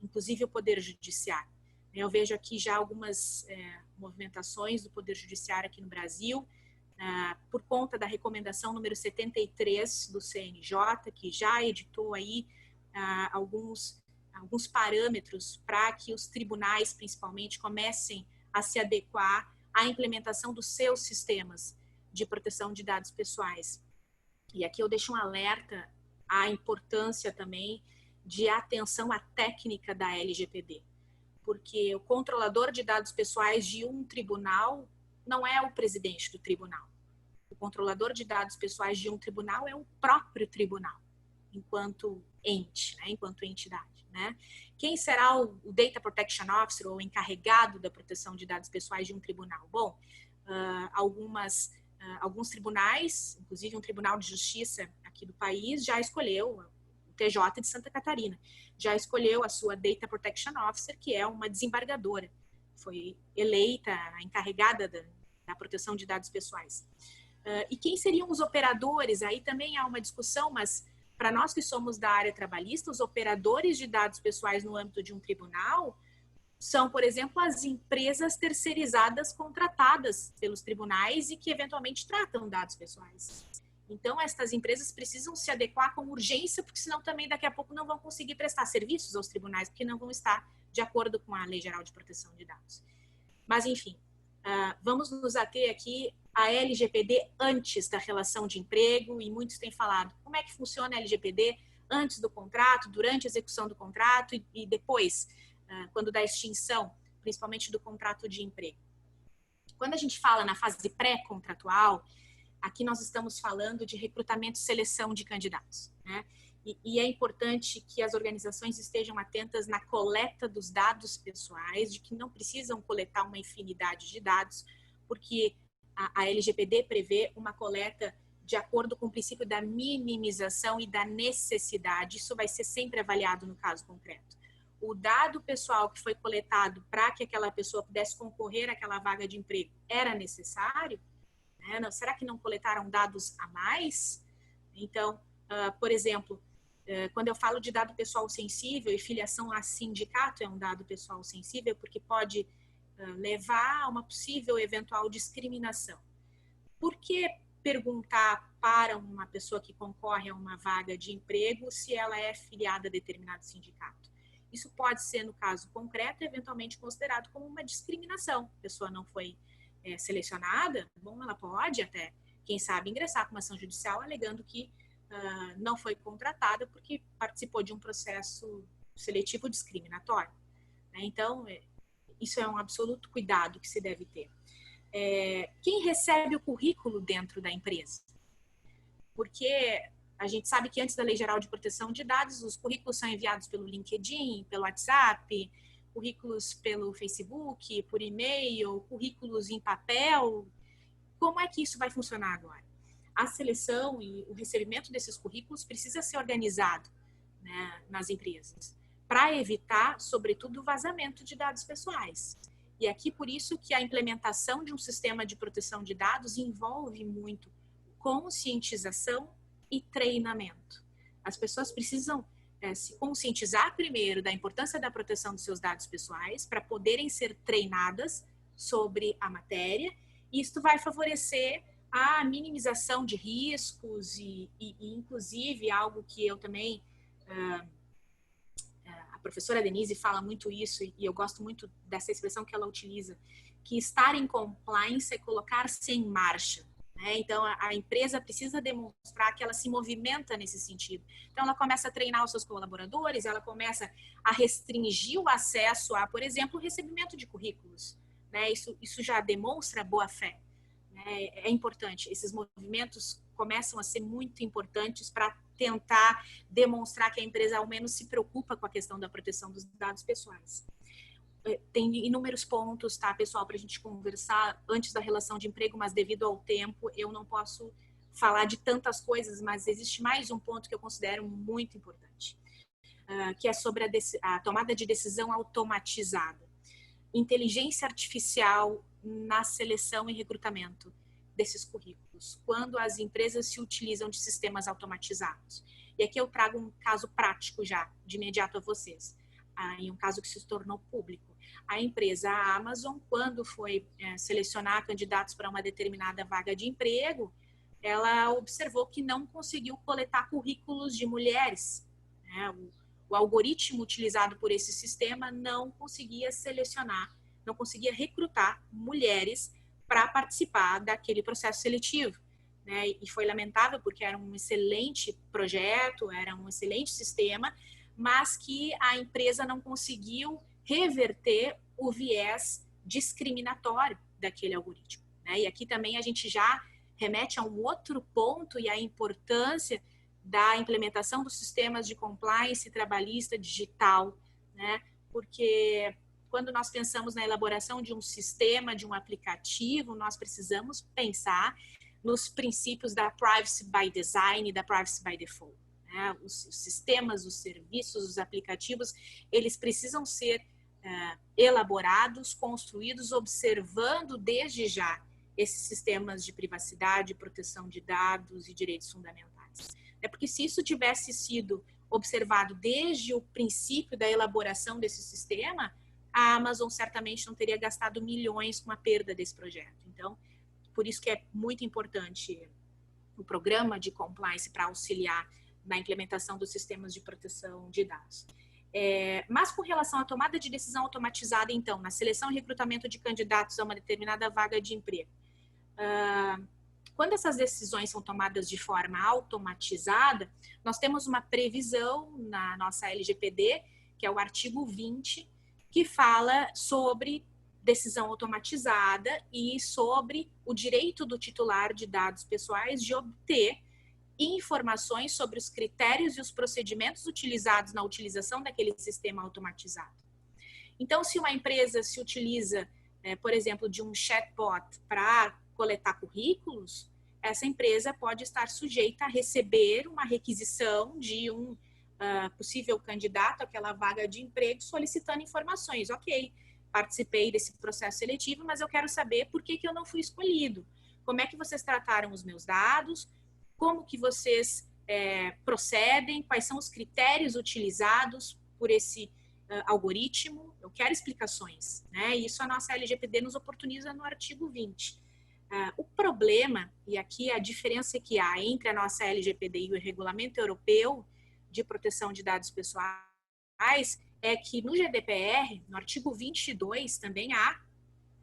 inclusive o poder judiciário. Eu vejo aqui já algumas movimentações do Poder Judiciário aqui no Brasil, por conta da recomendação número 73 do CNJ, que já editou aí alguns parâmetros para que os tribunais, principalmente, comecem a se adequar à implementação dos seus sistemas de proteção de dados pessoais. E aqui eu deixo um alerta à importância também de atenção à técnica da LGPD, porque o controlador de dados pessoais de um tribunal não é o presidente do tribunal. O controlador de dados pessoais de um tribunal é o próprio tribunal, enquanto ente, enquanto entidade. Quem será o Data Protection Officer, ou encarregado da proteção de dados pessoais de um tribunal? Bom, alguns tribunais, inclusive um tribunal de justiça aqui do país, já escolheu, o TJ de Santa Catarina, já escolheu a sua Data Protection Officer, que é uma desembargadora. Foi eleita a encarregada da proteção de dados pessoais. E quem seriam os operadores? Aí também há uma discussão, mas para nós que somos da área trabalhista, os operadores de dados pessoais no âmbito de um tribunal são, por exemplo, as empresas terceirizadas contratadas pelos tribunais e que eventualmente tratam dados pessoais. Então, estas empresas precisam se adequar com urgência, porque senão também daqui a pouco não vão conseguir prestar serviços aos tribunais, porque não vão estar de acordo com a Lei Geral de Proteção de Dados. Mas, enfim, vamos nos ater aqui à LGPD antes da relação de emprego, e muitos têm falado como é que funciona a LGPD antes do contrato, durante a execução do contrato e depois, quando da extinção, principalmente do contrato de emprego. Quando a gente fala na fase pré-contratual, aqui nós estamos falando de recrutamento e seleção de candidatos, E é importante que as organizações estejam atentas na coleta dos dados pessoais, de que não precisam coletar uma infinidade de dados, porque a LGPD prevê uma coleta de acordo com o princípio da minimização e da necessidade. Isso vai ser sempre avaliado no caso concreto. O dado pessoal que foi coletado para que aquela pessoa pudesse concorrer àquela vaga de emprego era necessário? Será que não coletaram dados a mais? Então, por exemplo, quando eu falo de dado pessoal sensível, e filiação a sindicato é um dado pessoal sensível, porque pode levar a uma possível eventual discriminação. Por que perguntar para uma pessoa que concorre a uma vaga de emprego se ela é filiada a determinado sindicato. Isso pode ser, no caso concreto, eventualmente considerado como uma discriminação. A pessoa não foi selecionada, bom, ela pode até, quem sabe, ingressar com uma ação judicial alegando que não foi contratada porque participou de um processo seletivo discriminatório. Então, isso é um absoluto cuidado que se deve ter. Quem recebe o currículo dentro da empresa? Porque a gente sabe que antes da Lei Geral de Proteção de Dados, os currículos são enviados pelo LinkedIn, pelo WhatsApp, currículos pelo Facebook, por e-mail, currículos em papel. Como é que isso vai funcionar agora? A seleção e o recebimento desses currículos precisa ser organizado, né, nas empresas, para evitar, sobretudo, o vazamento de dados pessoais. E aqui, por isso, que a implementação de um sistema de proteção de dados envolve muito conscientização e treinamento. As pessoas precisam se conscientizar primeiro da importância da proteção dos seus dados pessoais para poderem ser treinadas sobre a matéria, e isto vai favorecer a minimização de riscos e inclusive, algo que eu também... a professora Denise fala muito isso, e eu gosto muito dessa expressão que ela utiliza, que estar em compliance é colocar-se em marcha. Então, a empresa precisa demonstrar que ela se movimenta nesse sentido. Então, ela começa a treinar os seus colaboradores, ela começa a restringir o acesso a, por exemplo, o recebimento de currículos. Isso já demonstra boa-fé. É importante. Esses movimentos começam a ser muito importantes para tentar demonstrar que a empresa, ao menos, se preocupa com a questão da proteção dos dados pessoais. Tem inúmeros pontos, tá, pessoal, para a gente conversar antes da relação de emprego, mas devido ao tempo, eu não posso falar de tantas coisas, mas existe mais um ponto que eu considero muito importante, que é sobre a tomada de decisão automatizada. Inteligência artificial na seleção e recrutamento desses currículos, quando as empresas se utilizam de sistemas automatizados. E aqui eu trago um caso prático já, de imediato a vocês, em um caso que se tornou público. A empresa, a Amazon, quando foi selecionar candidatos para uma determinada vaga de emprego, ela observou que não conseguiu coletar currículos de mulheres. O algoritmo utilizado por esse sistema não conseguia selecionar, não conseguia recrutar mulheres para participar daquele processo seletivo. E foi lamentável porque era um excelente projeto, era um excelente sistema, mas que a empresa não conseguiu reverter o viés discriminatório daquele algoritmo. E aqui também a gente já remete a um outro ponto e a importância da implementação dos sistemas de compliance trabalhista digital, porque quando nós pensamos na elaboração de um sistema, de um aplicativo, nós precisamos pensar nos princípios da privacy by design e da privacy by default. Os sistemas, os serviços, os aplicativos, eles precisam ser elaborados, construídos, observando desde já esses sistemas de privacidade, proteção de dados e direitos fundamentais. Porque se isso tivesse sido observado desde o princípio da elaboração desse sistema, a Amazon certamente não teria gastado milhões com a perda desse projeto. Então, por isso que é muito importante o programa de compliance para auxiliar na implementação dos sistemas de proteção de dados. Mas com relação à tomada de decisão automatizada, então, na seleção e recrutamento de candidatos a uma determinada vaga de emprego, quando essas decisões são tomadas de forma automatizada, nós temos uma previsão na nossa LGPD, que é o artigo 20, que fala sobre decisão automatizada e sobre o direito do titular de dados pessoais de obter informações sobre os critérios e os procedimentos utilizados na utilização daquele sistema automatizado. Então, se uma empresa se utiliza, por exemplo, de um chatbot para coletar currículos, essa empresa pode estar sujeita a receber uma requisição de um possível candidato àquela vaga de emprego solicitando informações. Ok, participei desse processo seletivo, mas eu quero saber por que eu não fui escolhido. Como é que vocês trataram os meus dados? Como que vocês procedem? Quais são os critérios utilizados por esse algoritmo? Eu quero explicações. Isso a nossa LGPD nos oportuniza no artigo 20. O problema, e aqui a diferença que há entre a nossa LGPD e o Regulamento Europeu de Proteção de Dados Pessoais, é que no GDPR, no artigo 22, também há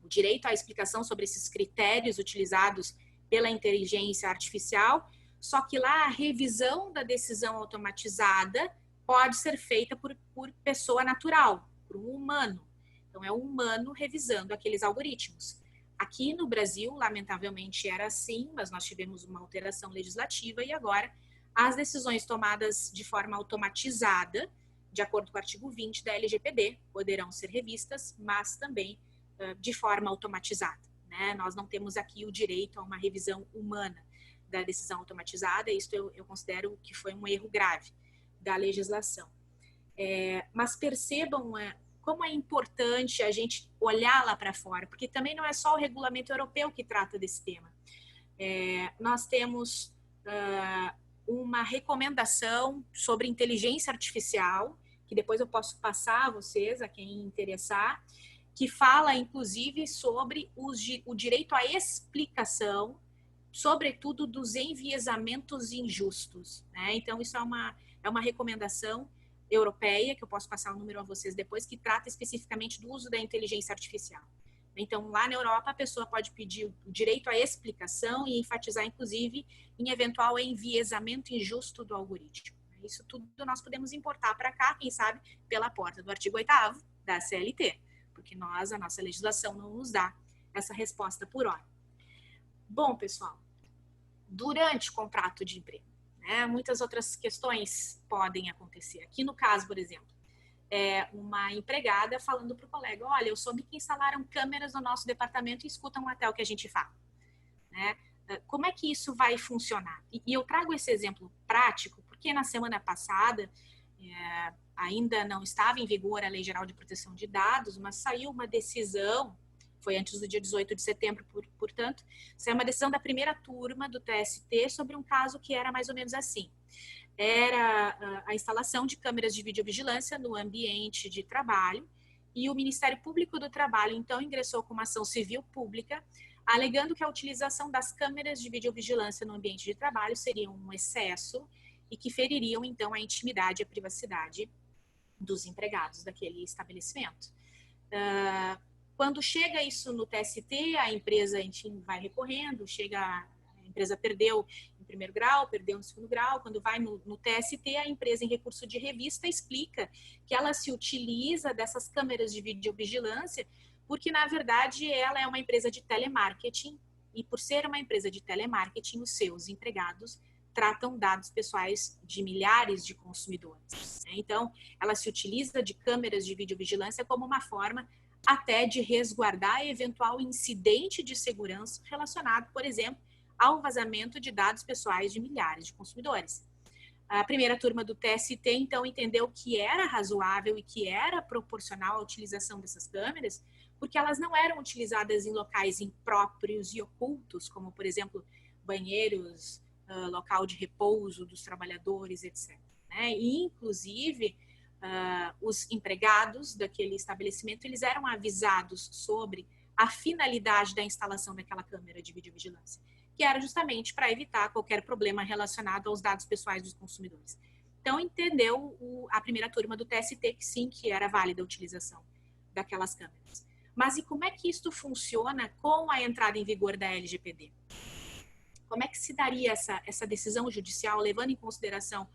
o direito à explicação sobre esses critérios utilizados pela inteligência artificial, só que lá a revisão da decisão automatizada pode ser feita por pessoa natural, por um humano. Então, é um humano revisando aqueles algoritmos. Aqui no Brasil, lamentavelmente, era assim, mas nós tivemos uma alteração legislativa e agora as decisões tomadas de forma automatizada, de acordo com o artigo 20 da LGPD, poderão ser revistas, mas também de forma automatizada, né? Nós não temos aqui o direito a uma revisão humana da decisão automatizada, isto eu considero que foi um erro grave da legislação. Mas percebam como é importante a gente olhar lá para fora, porque também não é só o regulamento europeu que trata desse tema. Nós temos uma recomendação sobre inteligência artificial, que depois eu posso passar a vocês, a quem interessar, que fala, inclusive, sobre o direito à explicação, sobretudo dos enviesamentos injustos, né? Então, isso é uma recomendação europeia, que eu posso passar o número a vocês depois, que trata especificamente do uso da inteligência artificial. Então, lá na Europa, a pessoa pode pedir o direito à explicação e enfatizar, inclusive, em eventual enviesamento injusto do algoritmo. Isso tudo nós podemos importar para cá, quem sabe, pela porta do artigo 8º da CLT, porque a nossa legislação não nos dá essa resposta por hora. Bom, pessoal, durante o contrato de emprego, né, muitas outras questões podem acontecer. Aqui no caso, por exemplo, uma empregada falando para o colega, olha, eu soube que instalaram câmeras no nosso departamento e escutam até o que a gente fala, né? Como é que isso vai funcionar? E eu trago esse exemplo prático porque na semana passada ainda não estava em vigor a Lei Geral de Proteção de Dados, mas saiu uma decisão, foi antes do dia 18 de setembro, portanto, saiu uma decisão da primeira turma do TST sobre um caso que era mais ou menos assim. Era a instalação de câmeras de videovigilância no ambiente de trabalho e o Ministério Público do Trabalho, então, ingressou com uma ação civil pública, alegando que a utilização das câmeras de videovigilância no ambiente de trabalho seria um excesso e que feririam, então, a intimidade e a privacidade dos empregados daquele estabelecimento. Quando chega isso no TST, a empresa, enfim, vai recorrendo, a empresa perdeu em primeiro grau, perdeu no segundo grau, quando vai no TST, a empresa em recurso de revista explica que ela se utiliza dessas câmeras de videovigilância porque, na verdade, ela é uma empresa de telemarketing e, por ser uma empresa de telemarketing, os seus empregados tratam dados pessoais de milhares de consumidores. Então, ela se utiliza de câmeras de videovigilância como uma forma até de resguardar eventual incidente de segurança relacionado, por exemplo, ao vazamento de dados pessoais de milhares de consumidores. A primeira turma do TST, então, entendeu que era razoável e que era proporcional a utilização dessas câmeras, porque elas não eram utilizadas em locais impróprios e ocultos, como, por exemplo, banheiros, local de repouso dos trabalhadores, etc. Né? E, inclusive, os empregados daquele estabelecimento, eles eram avisados sobre a finalidade da instalação daquela câmera de videovigilância, que era justamente para evitar qualquer problema relacionado aos dados pessoais dos consumidores. Então, entendeu a primeira turma do TST que sim, que era válida a utilização daquelas câmeras. Mas e como é que isso funciona com a entrada em vigor da LGPD? Como é que se daria essa decisão judicial, levando em consideração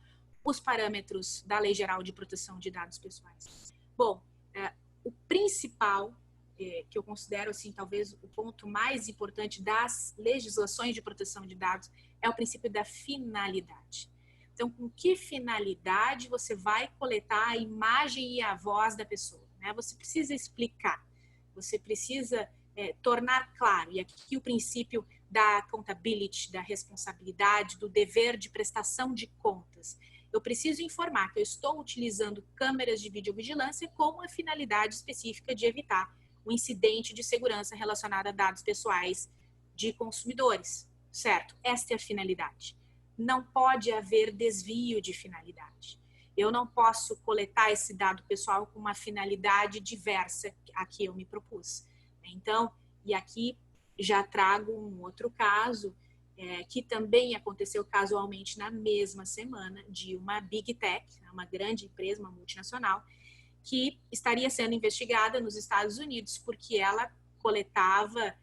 os parâmetros da Lei Geral de Proteção de Dados Pessoais? Bom, o principal, que eu considero, assim, talvez o ponto mais importante das legislações de proteção de dados é o princípio da finalidade. Então, com que finalidade você vai coletar a imagem e a voz da pessoa, né? Você precisa explicar, você precisa tornar claro, e aqui o princípio da accountability, da responsabilidade, do dever de prestação de contas. Eu preciso informar que eu estou utilizando câmeras de videovigilância com a finalidade específica de evitar o incidente de segurança relacionado a dados pessoais de consumidores, certo? Esta é a finalidade. Não pode haver desvio de finalidade. Eu não posso coletar esse dado pessoal com uma finalidade diversa a que eu me propus. Então, e aqui já trago um outro caso, que também aconteceu casualmente na mesma semana, de uma Big Tech, uma grande empresa, uma multinacional, que estaria sendo investigada nos Estados Unidos porque ela coletava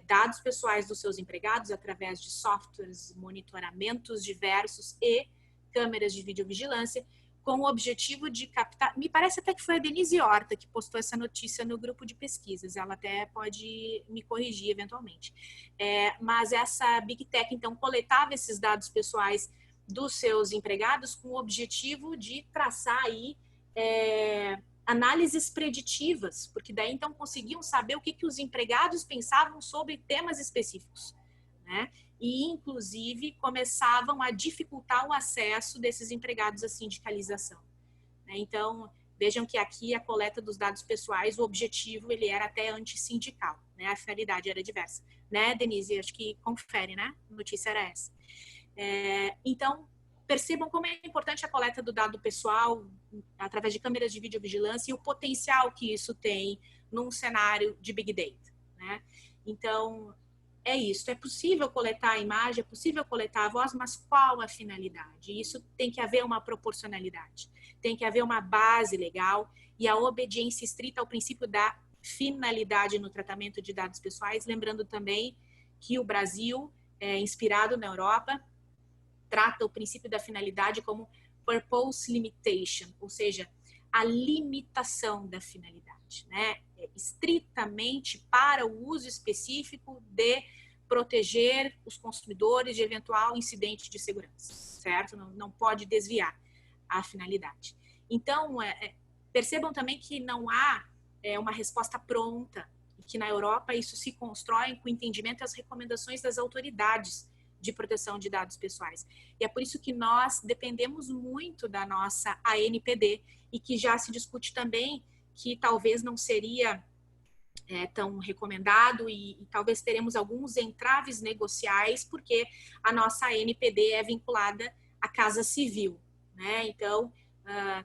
dados pessoais dos seus empregados através de softwares, monitoramentos diversos e câmeras de videovigilância, com o objetivo de captar. Me parece até que foi a Denise Horta que postou essa notícia no grupo de pesquisas. Ela até pode me corrigir eventualmente. Mas essa Big Tech, então, coletava esses dados pessoais dos seus empregados com o objetivo de traçar aí análises preditivas, porque daí então conseguiam saber o que os empregados pensavam sobre temas específicos, né? E, inclusive, começavam a dificultar o acesso desses empregados à sindicalização. Então, vejam que aqui a coleta dos dados pessoais, o objetivo, ele era até antissindical, né? A finalidade era diversa. Né, Denise? Acho que confere, né? A notícia era essa. Então, percebam como é importante a coleta do dado pessoal através de câmeras de videovigilância e o potencial que isso tem num cenário de Big Data, né? Então, é isso, é possível coletar a imagem, é possível coletar a voz, mas qual a finalidade? Isso tem que haver uma proporcionalidade, tem que haver uma base legal e a obediência estrita ao princípio da finalidade no tratamento de dados pessoais, lembrando também que o Brasil, inspirado na Europa, trata o princípio da finalidade como purpose limitation, ou seja, a limitação da finalidade, né? Estritamente para o uso específico de proteger os consumidores de eventual incidente de segurança, certo? Não pode desviar a finalidade. Então, percebam também que não há uma resposta pronta, e que na Europa isso se constrói com o entendimento e as recomendações das autoridades de proteção de dados pessoais. E é por isso que nós dependemos muito da nossa ANPD e que já se discute também que talvez não seria tão recomendado e talvez teremos alguns entraves negociais porque a nossa ANPD é vinculada à Casa Civil, né? Então,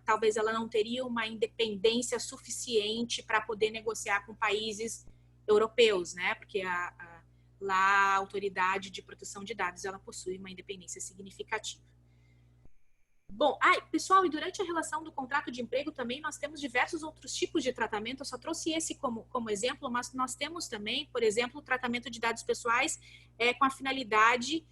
talvez ela não teria uma independência suficiente para poder negociar com países europeus, né? Porque lá a autoridade de proteção de dados ela possui uma independência significativa. Bom, pessoal, e durante a relação do contrato de emprego também nós temos diversos outros tipos de tratamento, eu só trouxe esse como exemplo, mas nós temos também, por exemplo, o tratamento de dados pessoais com a finalidade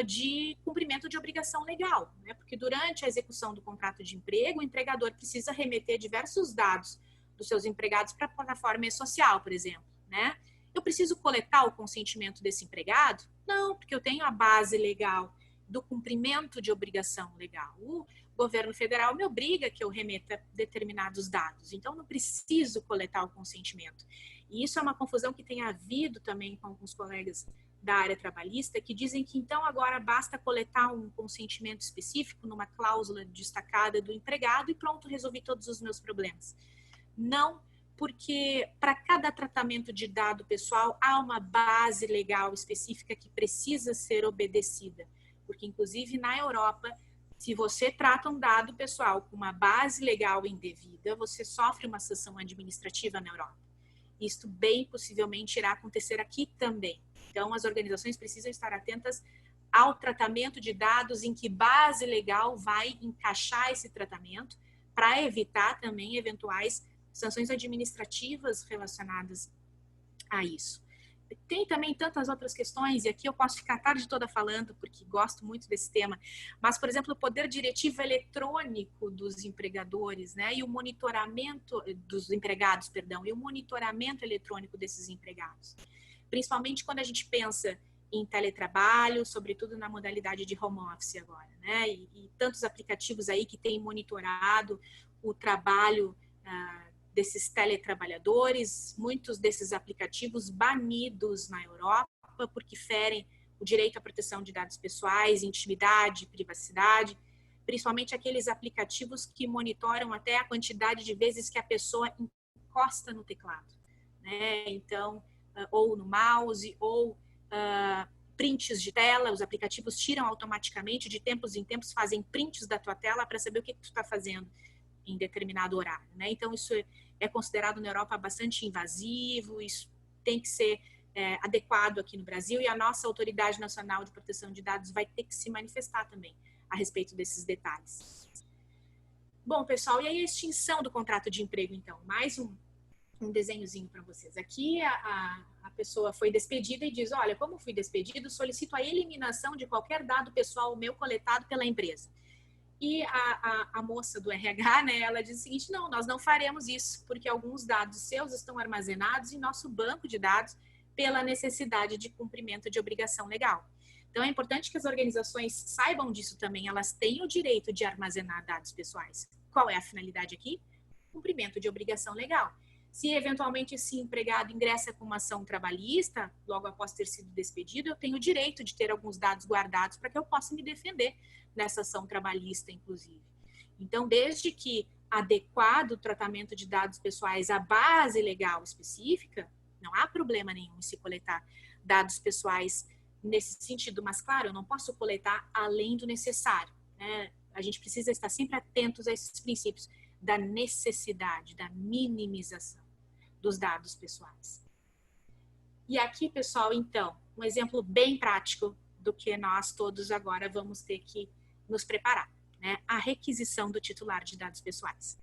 de cumprimento de obrigação legal, né? Porque durante a execução do contrato de emprego, o empregador precisa remeter diversos dados dos seus empregados para a plataforma e-social, por exemplo, né? Eu preciso coletar o consentimento desse empregado? Não, porque eu tenho a base legal do cumprimento de obrigação legal. O governo federal me obriga que eu remeta determinados dados, então não preciso coletar o consentimento. E isso é uma confusão que tem havido também com alguns colegas da área trabalhista, que dizem que então agora basta coletar um consentimento específico numa cláusula destacada do empregado e pronto, resolvi todos os meus problemas. Não, porque para cada tratamento de dado pessoal há uma base legal específica que precisa ser obedecida. Porque, inclusive, na Europa, se você trata um dado pessoal com uma base legal indevida, você sofre uma sanção administrativa na Europa. Isto bem possivelmente irá acontecer aqui também. Então, as organizações precisam estar atentas ao tratamento de dados, em que base legal vai encaixar esse tratamento, para evitar também eventuais sanções administrativas relacionadas a isso. Tem também tantas outras questões, e aqui eu posso ficar a tarde toda falando, porque gosto muito desse tema, mas, por exemplo, o poder diretivo eletrônico dos empregadores, né, e o monitoramento dos empregados, perdão, e o monitoramento eletrônico desses empregados. Principalmente quando a gente pensa em teletrabalho, sobretudo na modalidade de home office agora, né, e tantos aplicativos aí que têm monitorado o trabalho desses teletrabalhadores, muitos desses aplicativos banidos na Europa, porque ferem o direito à proteção de dados pessoais, intimidade, privacidade, principalmente aqueles aplicativos que monitoram até a quantidade de vezes que a pessoa encosta no teclado, né? Então, ou no mouse, ou prints de tela, os aplicativos tiram automaticamente, de tempos em tempos fazem prints da tua tela para saber o que tu está fazendo em determinado horário, né? Então, isso é considerado na Europa bastante invasivo, isso tem que ser adequado aqui no Brasil, e a nossa Autoridade Nacional de Proteção de Dados vai ter que se manifestar também a respeito desses detalhes. Bom, pessoal, e aí a extinção do contrato de emprego, então? Mais um desenhozinho para vocês. Aqui a pessoa foi despedida e diz, olha, como fui despedido, solicito a eliminação de qualquer dado pessoal meu coletado pela empresa. E a moça do RH, né, ela diz o seguinte, não, nós não faremos isso, porque alguns dados seus estão armazenados em nosso banco de dados pela necessidade de cumprimento de obrigação legal. Então, é importante que as organizações saibam disso também, elas têm o direito de armazenar dados pessoais. Qual é a finalidade aqui? Cumprimento de obrigação legal. Se eventualmente esse empregado ingressa com uma ação trabalhista, logo após ter sido despedido, eu tenho o direito de ter alguns dados guardados para que eu possa me defender nessa ação trabalhista, inclusive. Então, desde que adequado o tratamento de dados pessoais à base legal específica, não há problema nenhum em se coletar dados pessoais nesse sentido, mas claro, eu não posso coletar além do necessário, né? A gente precisa estar sempre atentos a esses princípios da necessidade, da minimização dos dados pessoais. E aqui, pessoal, então, um exemplo bem prático do que nós todos agora vamos ter que nos preparar, né? A requisição do titular de dados pessoais.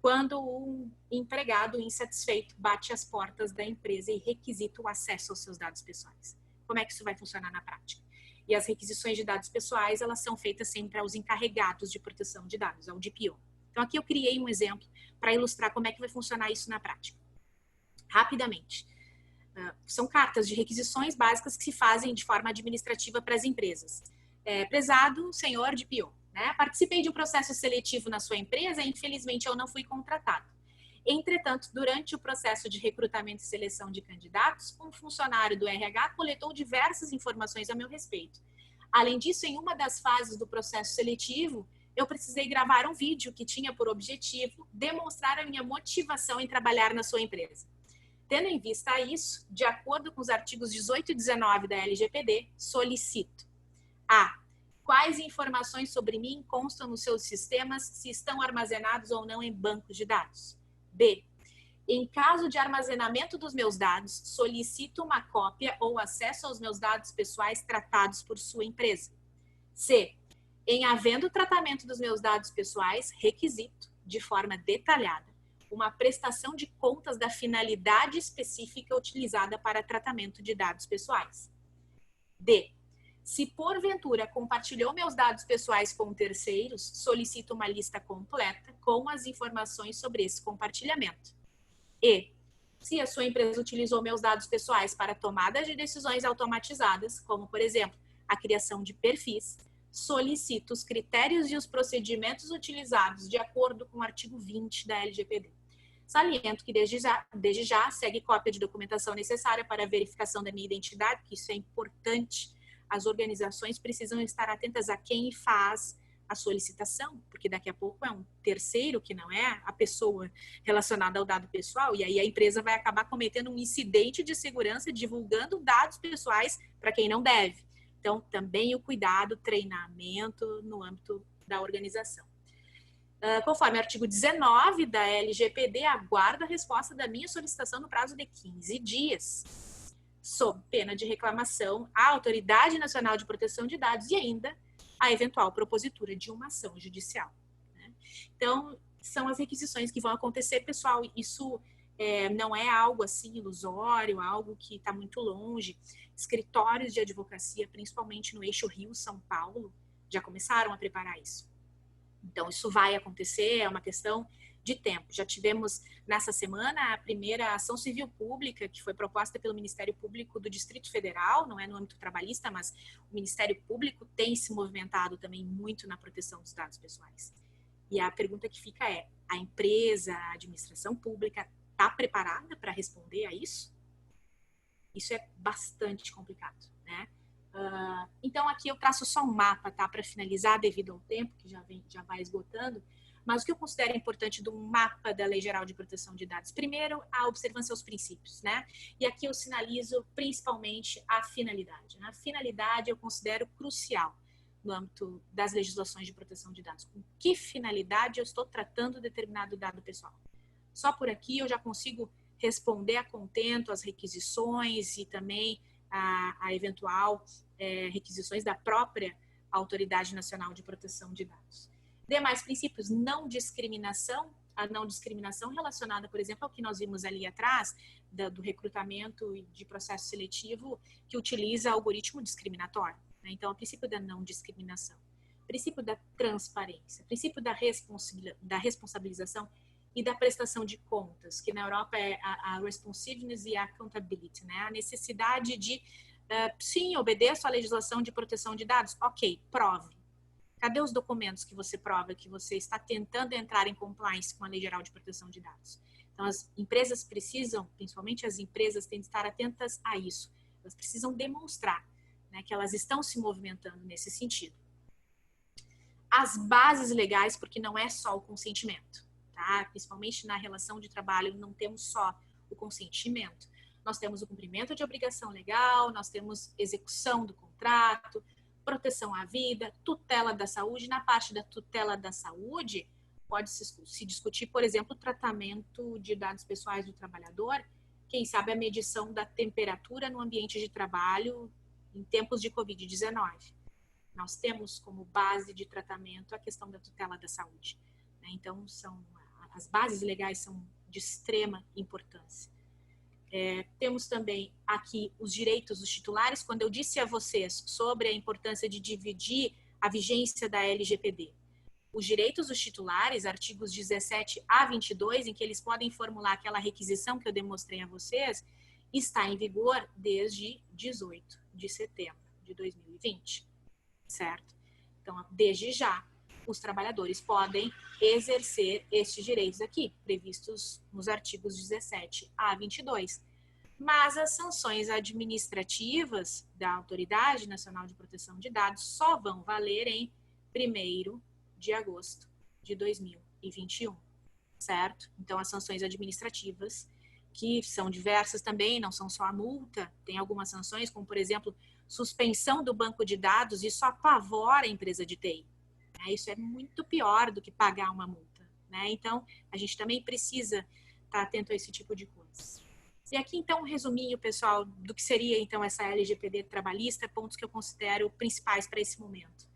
Quando um empregado insatisfeito bate às portas da empresa e requisita o acesso aos seus dados pessoais. Como é que isso vai funcionar na prática? E as requisições de dados pessoais, elas são feitas sempre aos encarregados de proteção de dados, ao DPO. Então, aqui eu criei um exemplo para ilustrar como é que vai funcionar isso na prática. Rapidamente. São cartas de requisições básicas que se fazem de forma administrativa para as empresas. Prezado senhor DPO, né? Participei de um processo seletivo na sua empresa e, infelizmente, eu não fui contratado. Entretanto, durante o processo de recrutamento e seleção de candidatos, um funcionário do RH coletou diversas informações a meu respeito. Além disso, em uma das fases do processo seletivo, eu precisei gravar um vídeo que tinha por objetivo demonstrar a minha motivação em trabalhar na sua empresa. Tendo em vista isso, de acordo com os artigos 18 e 19 da LGPD, solicito a. Quais informações sobre mim constam nos seus sistemas, se estão armazenados ou não em bancos de dados? B. Em caso de armazenamento dos meus dados, solicito uma cópia ou acesso aos meus dados pessoais tratados por sua empresa. C. Em havendo tratamento dos meus dados pessoais, requisito, de forma detalhada, uma prestação de contas da finalidade específica utilizada para tratamento de dados pessoais. D. Se porventura compartilhou meus dados pessoais com terceiros, solicito uma lista completa com as informações sobre esse compartilhamento. E, se a sua empresa utilizou meus dados pessoais para tomada de decisões automatizadas, como, por exemplo, a criação de perfis, solicito os critérios e os procedimentos utilizados de acordo com o artigo 20 da LGPD. Saliento que desde já segue cópia de documentação necessária para a verificação da minha identidade, que isso é importante. As organizações precisam estar atentas a quem faz a solicitação, porque daqui a pouco é um terceiro que não é a pessoa relacionada ao dado pessoal, e aí a empresa vai acabar cometendo um incidente de segurança divulgando dados pessoais para quem não deve. Então, também o cuidado, treinamento no âmbito da organização. Conforme o artigo 19 da LGPD, aguardo a resposta da minha solicitação no prazo de 15 dias. Sob pena de reclamação à Autoridade Nacional de Proteção de Dados e ainda a eventual propositura de uma ação judicial, né? Então, são as requisições que vão acontecer, pessoal. Isso não é algo assim ilusório, algo que está muito longe. Escritórios de advocacia, principalmente no eixo Rio-São Paulo, já começaram a preparar isso. Então, isso vai acontecer, é uma questão de tempo. Já tivemos nessa semana a primeira ação civil pública que foi proposta pelo Ministério Público do Distrito Federal, não é no âmbito trabalhista, mas o Ministério Público tem se movimentado também muito na proteção dos dados pessoais. E a pergunta que fica é, a empresa, a administração pública está preparada para responder a isso? Isso é bastante complicado, né? Então, aqui eu traço só um mapa, tá? Para finalizar, devido ao tempo, que já vai esgotando. Mas o que eu considero importante do mapa da Lei Geral de Proteção de Dados? Primeiro, a observância aos princípios, né? E aqui eu sinalizo principalmente a finalidade, né? A finalidade eu considero crucial no âmbito das legislações de proteção de dados. Com que finalidade eu estou tratando determinado dado pessoal? Só por aqui eu já consigo responder a contento às requisições e também a eventual requisições da própria Autoridade Nacional de Proteção de Dados. Demais princípios, não discriminação, a não discriminação relacionada, por exemplo, ao que nós vimos ali atrás, do recrutamento e de processo seletivo que utiliza algoritmo discriminatório. Né? Então, o princípio da não discriminação, princípio da transparência, princípio da responsabilização e da prestação de contas, que na Europa é a responsiveness e a accountability, né? A necessidade de, sim, obedeço à legislação de proteção de dados, ok, prove. Cadê os documentos que você prova que você está tentando entrar em compliance com a Lei Geral de Proteção de Dados? Então, as empresas precisam, principalmente as empresas, têm de estar atentas a isso. Elas precisam demonstrar, né, que elas estão se movimentando nesse sentido. As bases legais, porque não é só o consentimento, tá? Principalmente na relação de trabalho, não temos só o consentimento. Nós temos o cumprimento de obrigação legal, nós temos execução do contrato, proteção à vida, tutela da saúde. Na parte da tutela da saúde, pode se discutir, por exemplo, o tratamento de dados pessoais do trabalhador, quem sabe a medição da temperatura no ambiente de trabalho em tempos de Covid-19. Nós temos como base de tratamento a questão da tutela da saúde. Né? Então, as bases legais são de extrema importância. Temos também aqui os direitos dos titulares. Quando eu disse a vocês sobre a importância de dividir a vigência da LGPD, os direitos dos titulares, artigos 17 a 22, em que eles podem formular aquela requisição que eu demonstrei a vocês, está em vigor desde 18 de setembro de 2020, certo? Então, desde já, os trabalhadores podem exercer estes direitos aqui, previstos nos artigos 17 a 22. Mas as sanções administrativas da Autoridade Nacional de Proteção de Dados só vão valer em 1º de agosto de 2021, certo? Então, as sanções administrativas, que são diversas também, não são só a multa, tem algumas sanções, como, por exemplo, suspensão do banco de dados, isso apavora a empresa de TI. Isso é muito pior do que pagar uma multa, né? Então, a gente também precisa estar atento a esse tipo de coisa. E aqui, então, um resuminho, pessoal, do que seria, então, essa LGPD trabalhista, pontos que eu considero principais para esse momento.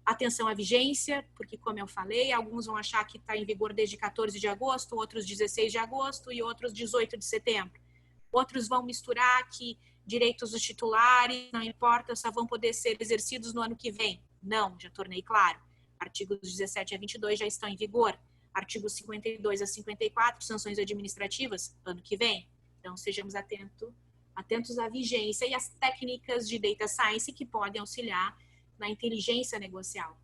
Atenção à vigência, porque, como eu falei, alguns vão achar que está em vigor desde 14 de agosto, outros 16 de agosto e outros 18 de setembro. Outros vão misturar que direitos dos titulares, não importa, só vão poder ser exercidos no ano que vem. Não, já tornei claro. Artigos 17 a 22 já estão em vigor. Artigos 52 a 54, sanções administrativas, ano que vem. Então, sejamos atentos à vigência e às técnicas de data science que podem auxiliar na inteligência negocial.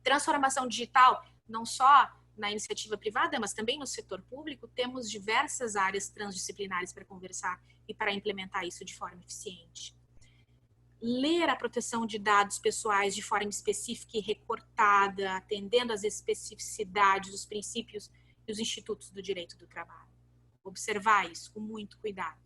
Transformação digital, não só na iniciativa privada, mas também no setor público, temos diversas áreas transdisciplinares para conversar e para implementar isso de forma eficiente. Ler a proteção de dados pessoais de forma específica e recortada, atendendo às especificidades, os princípios e os institutos do direito do trabalho. Observar isso com muito cuidado.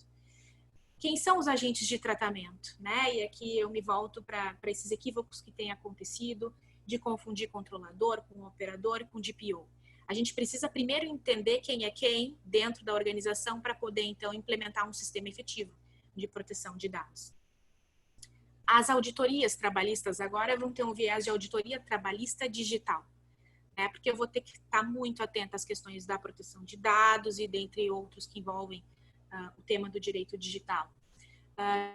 Quem são os agentes de tratamento? Né? E aqui eu me volto para esses equívocos que têm acontecido, de confundir controlador com operador, com DPO. A gente precisa primeiro entender quem é quem dentro da organização para poder, então, implementar um sistema efetivo de proteção de dados. As auditorias trabalhistas agora vão ter um viés de auditoria trabalhista digital, né? Porque eu vou ter que estar muito atenta às questões da proteção de dados e dentre outros que envolvem o tema do direito digital.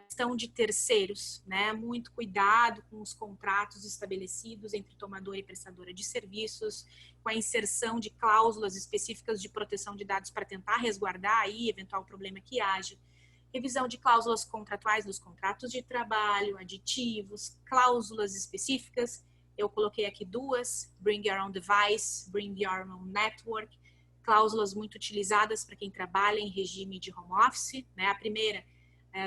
Questão de terceiros, né? Muito cuidado com os contratos estabelecidos entre tomadora e prestadora de serviços, com a inserção de cláusulas específicas de proteção de dados para tentar resguardar aí eventual problema que haja. Revisão de cláusulas contratuais nos contratos de trabalho, aditivos, cláusulas específicas. Eu coloquei aqui duas: Bring Your Own Device, Bring Your Own Network, cláusulas muito utilizadas para quem trabalha em regime de home office, né? A primeira,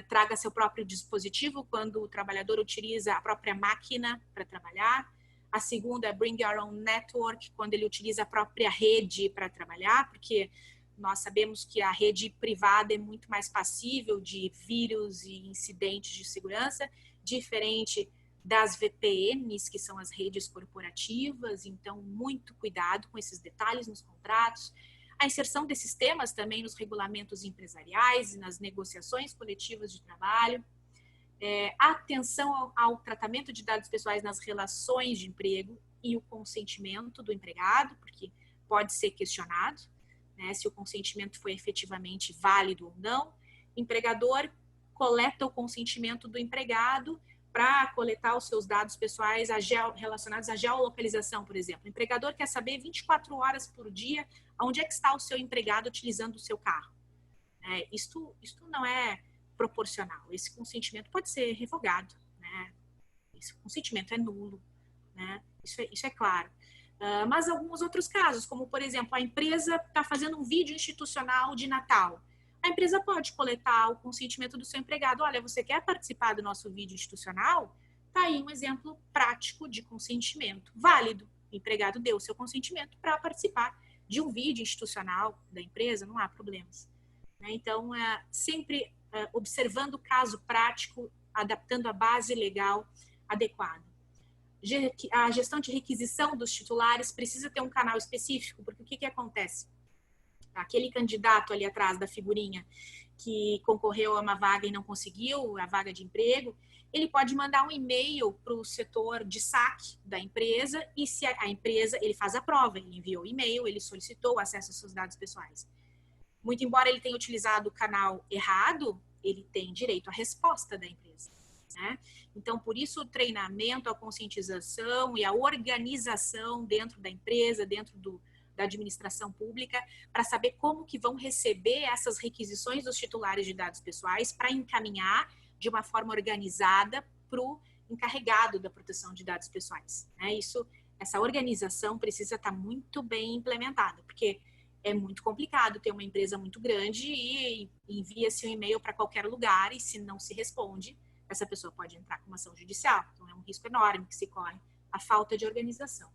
traga seu próprio dispositivo quando o trabalhador utiliza a própria máquina para trabalhar. A segunda é Bring Your Own Network, quando ele utiliza a própria rede para trabalhar, porque nós sabemos que a rede privada é muito mais passível de vírus e incidentes de segurança, diferente das VPNs, que são as redes corporativas. Então, muito cuidado com esses detalhes nos contratos. A inserção desses temas também nos regulamentos empresariais e nas negociações coletivas de trabalho. Atenção ao tratamento de dados pessoais nas relações de emprego e o consentimento do empregado, porque pode ser questionado, né, se o consentimento foi efetivamente válido ou não. Empregador coleta o consentimento do empregado para coletar os seus dados pessoais relacionados à geolocalização, por exemplo. O empregador quer saber 24 horas por dia onde é que está o seu empregado utilizando o seu carro. Isto não é proporcional. Esse consentimento pode ser revogado, né? Esse consentimento é nulo, né? Isso é claro. Mas alguns outros casos, como, por exemplo, a empresa está fazendo um vídeo institucional de Natal. A empresa pode coletar o consentimento do seu empregado. Olha, você quer participar do nosso vídeo institucional? Está aí um exemplo prático de consentimento válido. O empregado deu o seu consentimento para participar de um vídeo institucional da empresa, não há problemas. Então, sempre observando o caso prático, adaptando a base legal adequada. A gestão de requisição dos titulares precisa ter um canal específico, porque o que acontece? Aquele candidato ali atrás da figurinha que concorreu a uma vaga e não conseguiu a vaga de emprego, ele pode mandar um e-mail para o setor de saque da empresa e se a empresa, ele faz a prova, ele enviou o e-mail, ele solicitou o acesso aos seus dados pessoais. Muito embora ele tenha utilizado o canal errado, ele tem direito à resposta da empresa, né? Então, por isso, o treinamento, a conscientização e a organização dentro da empresa, dentro da administração pública, para saber como que vão receber essas requisições dos titulares de dados pessoais para encaminhar de uma forma organizada para o encarregado da proteção de dados pessoais, né? Essa organização precisa estar muito bem implementada, porque é muito complicado ter uma empresa muito grande e envia-se um e-mail para qualquer lugar e se não se responde, essa pessoa pode entrar com uma ação judicial. Então, é um risco enorme que se corre a falta de organização.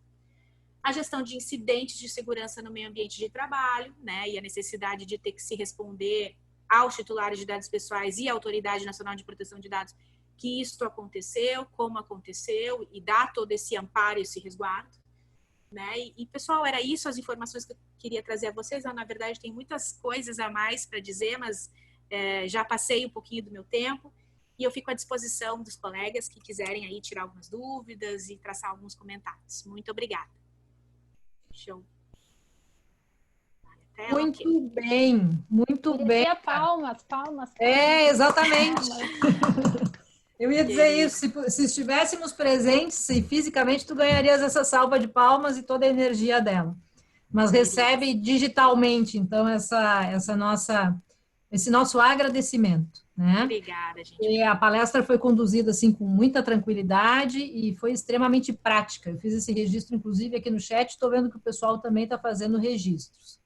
A gestão de incidentes de segurança no meio ambiente de trabalho, né, e a necessidade de ter que se responder aos titulares de dados pessoais e à Autoridade Nacional de Proteção de Dados que isto aconteceu, como aconteceu, e dar todo esse amparo e esse resguardo. Né? E, pessoal, era isso as informações que eu queria trazer a vocês. Na verdade, tem muitas coisas a mais para dizer, mas já passei um pouquinho do meu tempo e eu fico à disposição dos colegas que quiserem aí tirar algumas dúvidas e traçar alguns comentários. Muito obrigada. Show. Muito bem, muito bem. Palmas. Exatamente. Eu ia dizer isso, se estivéssemos presentes e fisicamente, tu ganharias essa salva de palmas e toda a energia dela. Mas recebe digitalmente, então, esse nosso agradecimento, né? Obrigada, gente. E a palestra foi conduzida, assim, com muita tranquilidade e foi extremamente prática. Eu fiz esse registro, inclusive, aqui no chat, estou vendo que o pessoal também está fazendo registros.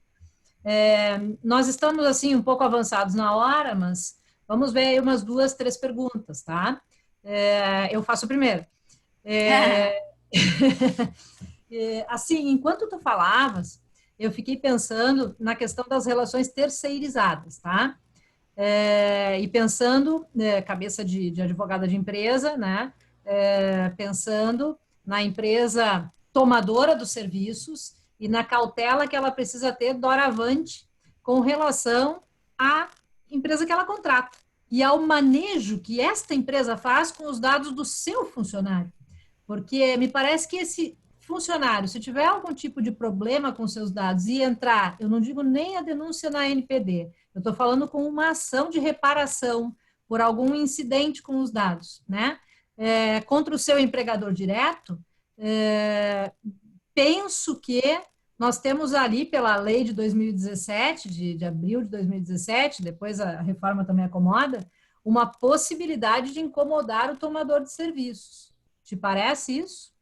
Nós estamos, assim, um pouco avançados na hora, mas vamos ver aí umas 2, 3 perguntas, tá? Eu faço primeiro. Assim, enquanto tu falavas, eu fiquei pensando na questão das relações terceirizadas, tá? E pensando, cabeça de advogada de empresa, né? Pensando na empresa tomadora dos serviços e na cautela que ela precisa ter doravante com relação à empresa que ela contrata e ao manejo que esta empresa faz com os dados do seu funcionário. Porque me parece que esse funcionário, se tiver algum tipo de problema com seus dados e entrar, eu não digo nem a denúncia na NPD, eu estou falando com uma ação de reparação por algum incidente com os dados, né? Contra o seu empregador direto, penso que nós temos ali, pela lei de 2017, de abril de 2017, depois a reforma também acomoda, uma possibilidade de incomodar o tomador de serviços. Te parece isso?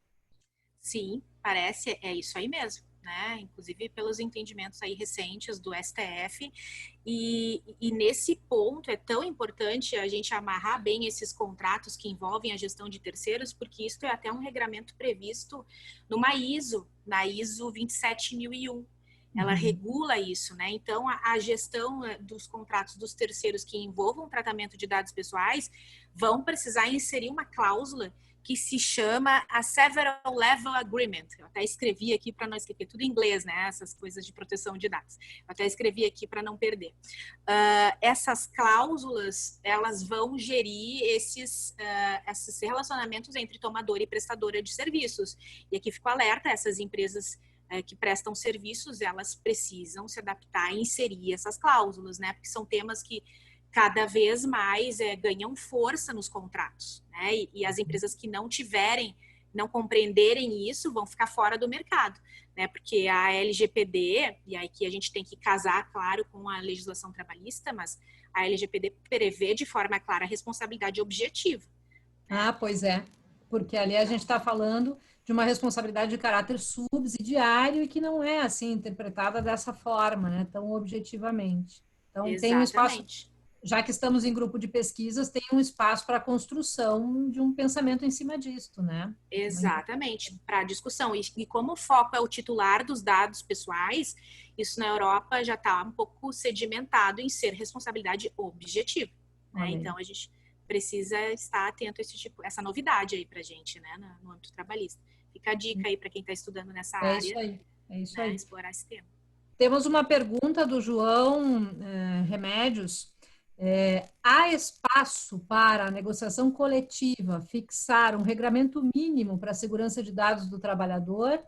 Sim, parece, é isso aí mesmo, né? Inclusive pelos entendimentos aí recentes do STF. E nesse ponto é tão importante a gente amarrar bem esses contratos que envolvem a gestão de terceiros, porque isso é até um regramento previsto numa ISO, na ISO 27001. Ela regula isso, né? Então, a gestão dos contratos dos terceiros que envolvam tratamento de dados pessoais vão precisar inserir uma cláusula que se chama a Several Level Agreement. Eu até escrevi aqui para não esquecer, tudo em inglês, né? Essas coisas de proteção de dados. Eu até escrevi aqui para não perder. Essas cláusulas, elas vão gerir esses relacionamentos entre tomador e prestadora de serviços. E aqui fico alerta, essas empresas que prestam serviços, elas precisam se adaptar e inserir essas cláusulas, né? Porque são temas que cada vez mais ganham força nos contratos, né? E as empresas que não compreenderem isso, vão ficar fora do mercado, né? Porque a LGPD, e aí que a gente tem que casar, claro, com a legislação trabalhista, mas a LGPD prevê de forma clara a responsabilidade objetiva. Ah, pois é, porque ali a gente está falando de uma responsabilidade de caráter subsidiário e que não é assim interpretada dessa forma, né? Tão objetivamente. Então, tem um espaço. Exatamente. Já que estamos em grupo de pesquisas, tem um espaço para a construção de um pensamento em cima disto, né? Exatamente, para discussão. E como o foco é o titular dos dados pessoais, isso na Europa já está um pouco sedimentado em ser responsabilidade objetiva. Né? Então, a gente precisa estar atento a essa novidade aí para a gente, né, no âmbito trabalhista. Fica a dica aí para quem está estudando nessa área. Isso aí, é isso né, aí. Explorar esse tema. Temos uma pergunta do João Remédios. Há espaço para a negociação coletiva fixar um regramento mínimo para a segurança de dados do trabalhador?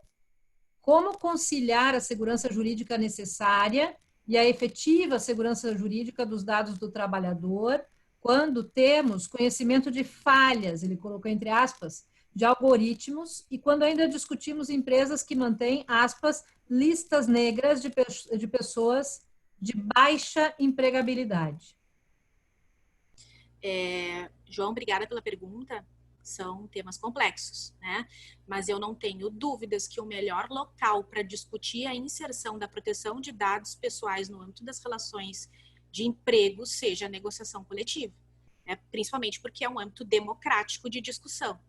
Como conciliar a segurança jurídica necessária e a efetiva segurança jurídica dos dados do trabalhador quando temos conhecimento de falhas, ele colocou entre aspas, de algoritmos e quando ainda discutimos empresas que mantêm, aspas, listas negras de pessoas de baixa empregabilidade? João, obrigada pela pergunta. São temas complexos, né? Mas eu não tenho dúvidas que o melhor local para discutir a inserção da proteção de dados pessoais no âmbito das relações de emprego seja a negociação coletiva, né? Principalmente porque é um âmbito democrático de discussão.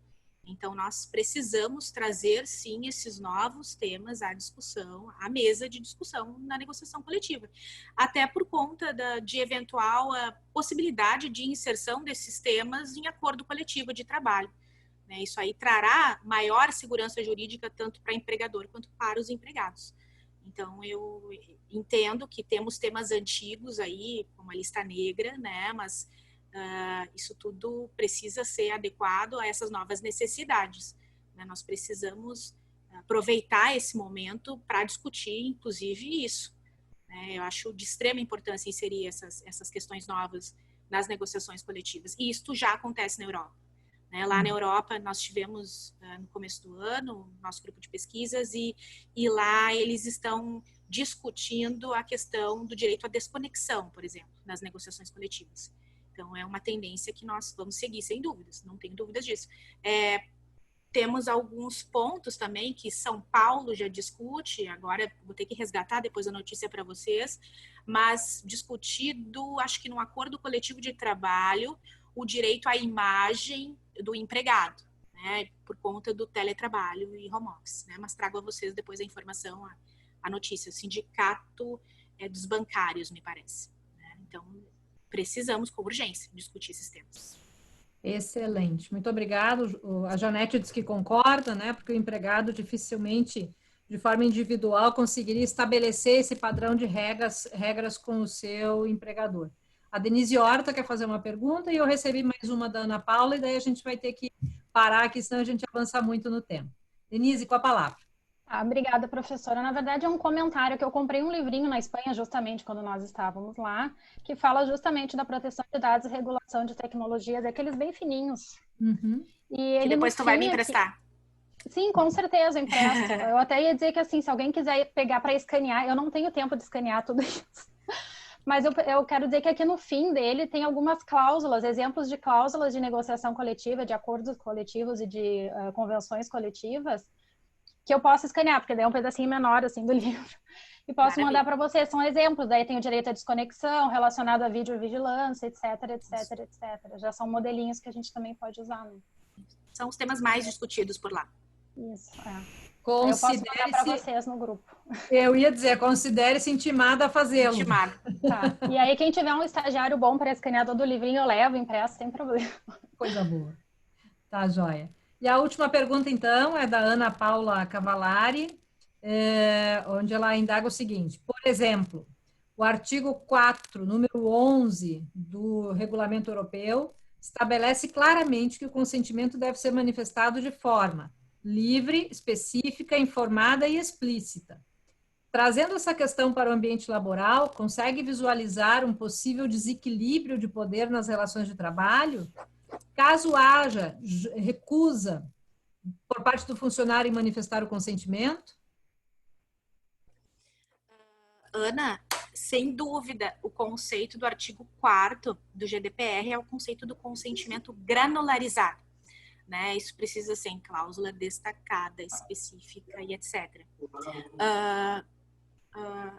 Então, nós precisamos trazer, sim, esses novos temas à discussão, à mesa de discussão na negociação coletiva. Até por conta de eventual possibilidade de inserção desses temas em acordo coletivo de trabalho. Né? Isso aí trará maior segurança jurídica tanto para o empregador quanto para os empregados. Então, eu entendo que temos temas antigos aí, como a lista negra, né? Mas isso tudo precisa ser adequado a essas novas necessidades. Né? Nós precisamos aproveitar esse momento para discutir, inclusive, isso. Né? Eu acho de extrema importância inserir essas questões novas nas negociações coletivas. E isso já acontece na Europa. Né? Lá na Europa, nós tivemos, no começo do ano, nosso grupo de pesquisas, e lá eles estão discutindo a questão do direito à desconexão, por exemplo, nas negociações coletivas. Então, é uma tendência que nós vamos seguir, sem dúvidas, não tenho dúvidas disso. Temos alguns pontos também que São Paulo já discute, agora vou ter que resgatar depois a notícia para vocês, mas discutido, acho que num acordo coletivo de trabalho, o direito à imagem do empregado, né, por conta do teletrabalho e home office. Né, mas trago a vocês depois a informação, a notícia, o sindicato dos bancários, me parece. Né, então, precisamos, com urgência, discutir esses temas. Excelente, muito obrigado. A Janete diz que concorda, né? Porque o empregado dificilmente, de forma individual, conseguiria estabelecer esse padrão de regras com o seu empregador. A Denise Horta quer fazer uma pergunta e eu recebi mais uma da Ana Paula, e daí a gente vai ter que parar aqui, senão a gente avança muito no tema. Denise, com a palavra. Obrigada, professora. Na verdade, é um comentário que eu comprei um livrinho na Espanha, justamente quando nós estávamos lá, que fala justamente da proteção de dados e regulação de tecnologias, aqueles bem fininhos. Uhum. E ele, que depois tu vai me emprestar. Sim, com certeza, eu empresto. Eu até ia dizer que, assim, se alguém quiser pegar para escanear, eu não tenho tempo de escanear tudo isso. Mas eu quero dizer que aqui no fim dele tem algumas cláusulas, exemplos de cláusulas de negociação coletiva, de acordos coletivos e de convenções coletivas, que eu posso escanear, porque daí é um pedacinho menor, assim, do livro. E posso mandar para vocês, são exemplos. Daí tem o direito à desconexão, relacionado à videovigilância, etc, etc, etc. Já são modelinhos que a gente também pode usar, né? São os temas mais discutidos por lá. Isso, eu posso mandar para vocês no grupo. Eu ia dizer, considere-se intimada a fazê-lo. Intimado. Tá. E aí, quem tiver um estagiário bom para escanear todo o livrinho, eu levo, impresso, sem problema. Coisa boa. Tá, joia. E a última pergunta, então, é da Ana Paula Cavallari, onde ela indaga o seguinte: por exemplo, o artigo 4, número 11 do Regulamento Europeu estabelece claramente que o consentimento deve ser manifestado de forma livre, específica, informada e explícita. Trazendo essa questão para o ambiente laboral, consegue visualizar um possível desequilíbrio de poder nas relações de trabalho? Caso haja recusa por parte do funcionário em manifestar o consentimento? Ana, sem dúvida, o conceito do artigo 4º do GDPR é o conceito do consentimento granularizado, né? Isso precisa ser em cláusula destacada, específica e etc.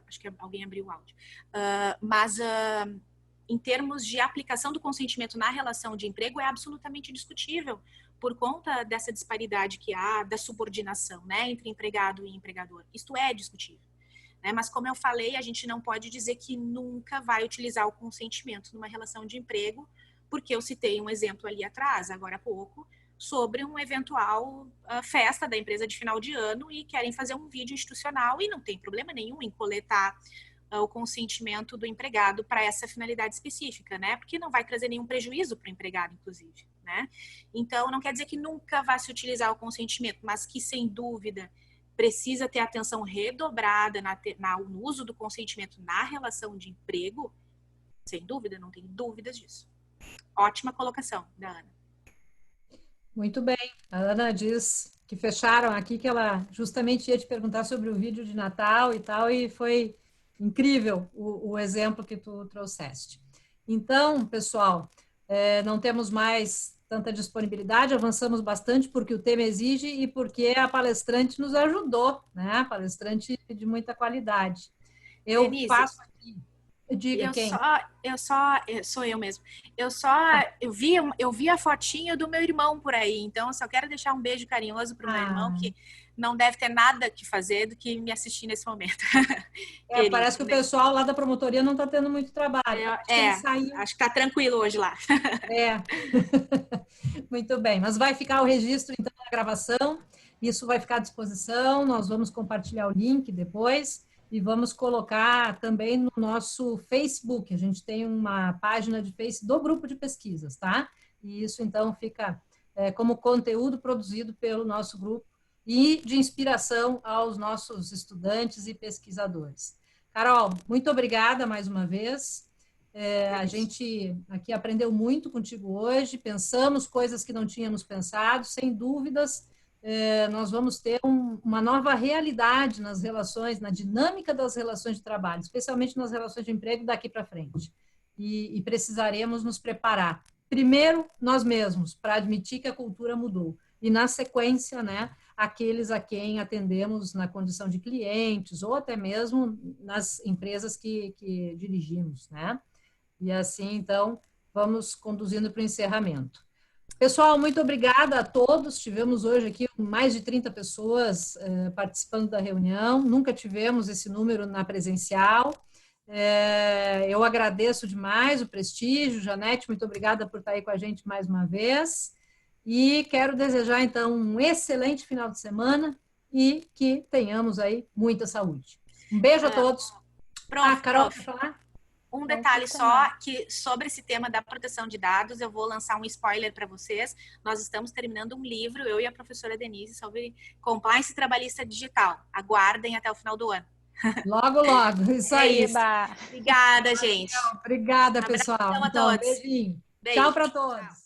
Acho que alguém abriu o áudio. Mas em termos de aplicação do consentimento na relação de emprego, é absolutamente discutível por conta dessa disparidade que há, da subordinação, né, entre empregado e empregador. Isto é discutível. Mas, como eu falei, a gente não pode dizer que nunca vai utilizar o consentimento numa relação de emprego, porque eu citei um exemplo ali atrás, agora há pouco, sobre uma eventual festa da empresa de final de ano e querem fazer um vídeo institucional e não tem problema nenhum em coletar o consentimento do empregado para essa finalidade específica, né? Porque não vai trazer nenhum prejuízo para o empregado, inclusive, né? Então, não quer dizer que nunca vai se utilizar o consentimento, mas que, sem dúvida, precisa ter atenção redobrada no uso do consentimento na relação de emprego, sem dúvida, não tem dúvidas disso. Ótima colocação da Ana. Muito bem. A Ana diz que fecharam aqui, que ela justamente ia te perguntar sobre o vídeo de Natal e tal, e foi incrível o exemplo que tu trouxeste. Então, pessoal, não temos mais tanta disponibilidade, avançamos bastante porque o tema exige e porque a palestrante nos ajudou, né? Palestrante de muita qualidade. Eu Denise, faço aqui. Diga quem? Sou eu mesmo. Eu vi a fotinha do meu irmão por aí, então eu só quero deixar um beijo carinhoso para o meu irmão, que não deve ter nada que fazer do que me assistir nesse momento. Querido, parece que o pessoal lá da promotoria não está tendo muito trabalho. Acho que está tranquilo hoje lá. Muito bem, mas vai ficar o registro, então, da gravação, isso vai ficar à disposição, nós vamos compartilhar o link depois e vamos colocar também no nosso Facebook. A gente tem uma página de Face do grupo de pesquisas, tá? E isso, então, fica como conteúdo produzido pelo nosso grupo e de inspiração aos nossos estudantes e pesquisadores. Carol, muito obrigada mais uma vez. A gente aqui aprendeu muito contigo hoje, pensamos coisas que não tínhamos pensado, sem dúvidas. Nós vamos ter uma nova realidade nas relações, na dinâmica das relações de trabalho, especialmente nas relações de emprego daqui para frente. E precisaremos nos preparar. Primeiro, nós mesmos, para admitir que a cultura mudou. E, na sequência, né, aqueles a quem atendemos na condição de clientes ou até mesmo nas empresas que dirigimos, né? E assim, então, vamos conduzindo para o encerramento. Pessoal, muito obrigada a todos. Tivemos hoje aqui mais de 30 pessoas participando da reunião. Nunca tivemos esse número na presencial. Eu agradeço demais o prestígio. Janete, muito obrigada por estar aí com a gente mais uma vez. E quero desejar, então, um excelente final de semana e que tenhamos aí muita saúde. Um beijo a todos. Carol, quer falar? Um detalhe só, que sobre esse tema da proteção de dados, eu vou lançar um spoiler para vocês. Nós estamos terminando um livro, eu e a professora Denise, sobre compliance trabalhista digital. Aguardem até o final do ano. Logo, logo. Isso aí. Obrigada, gente. Obrigada, pessoal. Abração a todos. Beijinho. Tchau para todos. Tchau.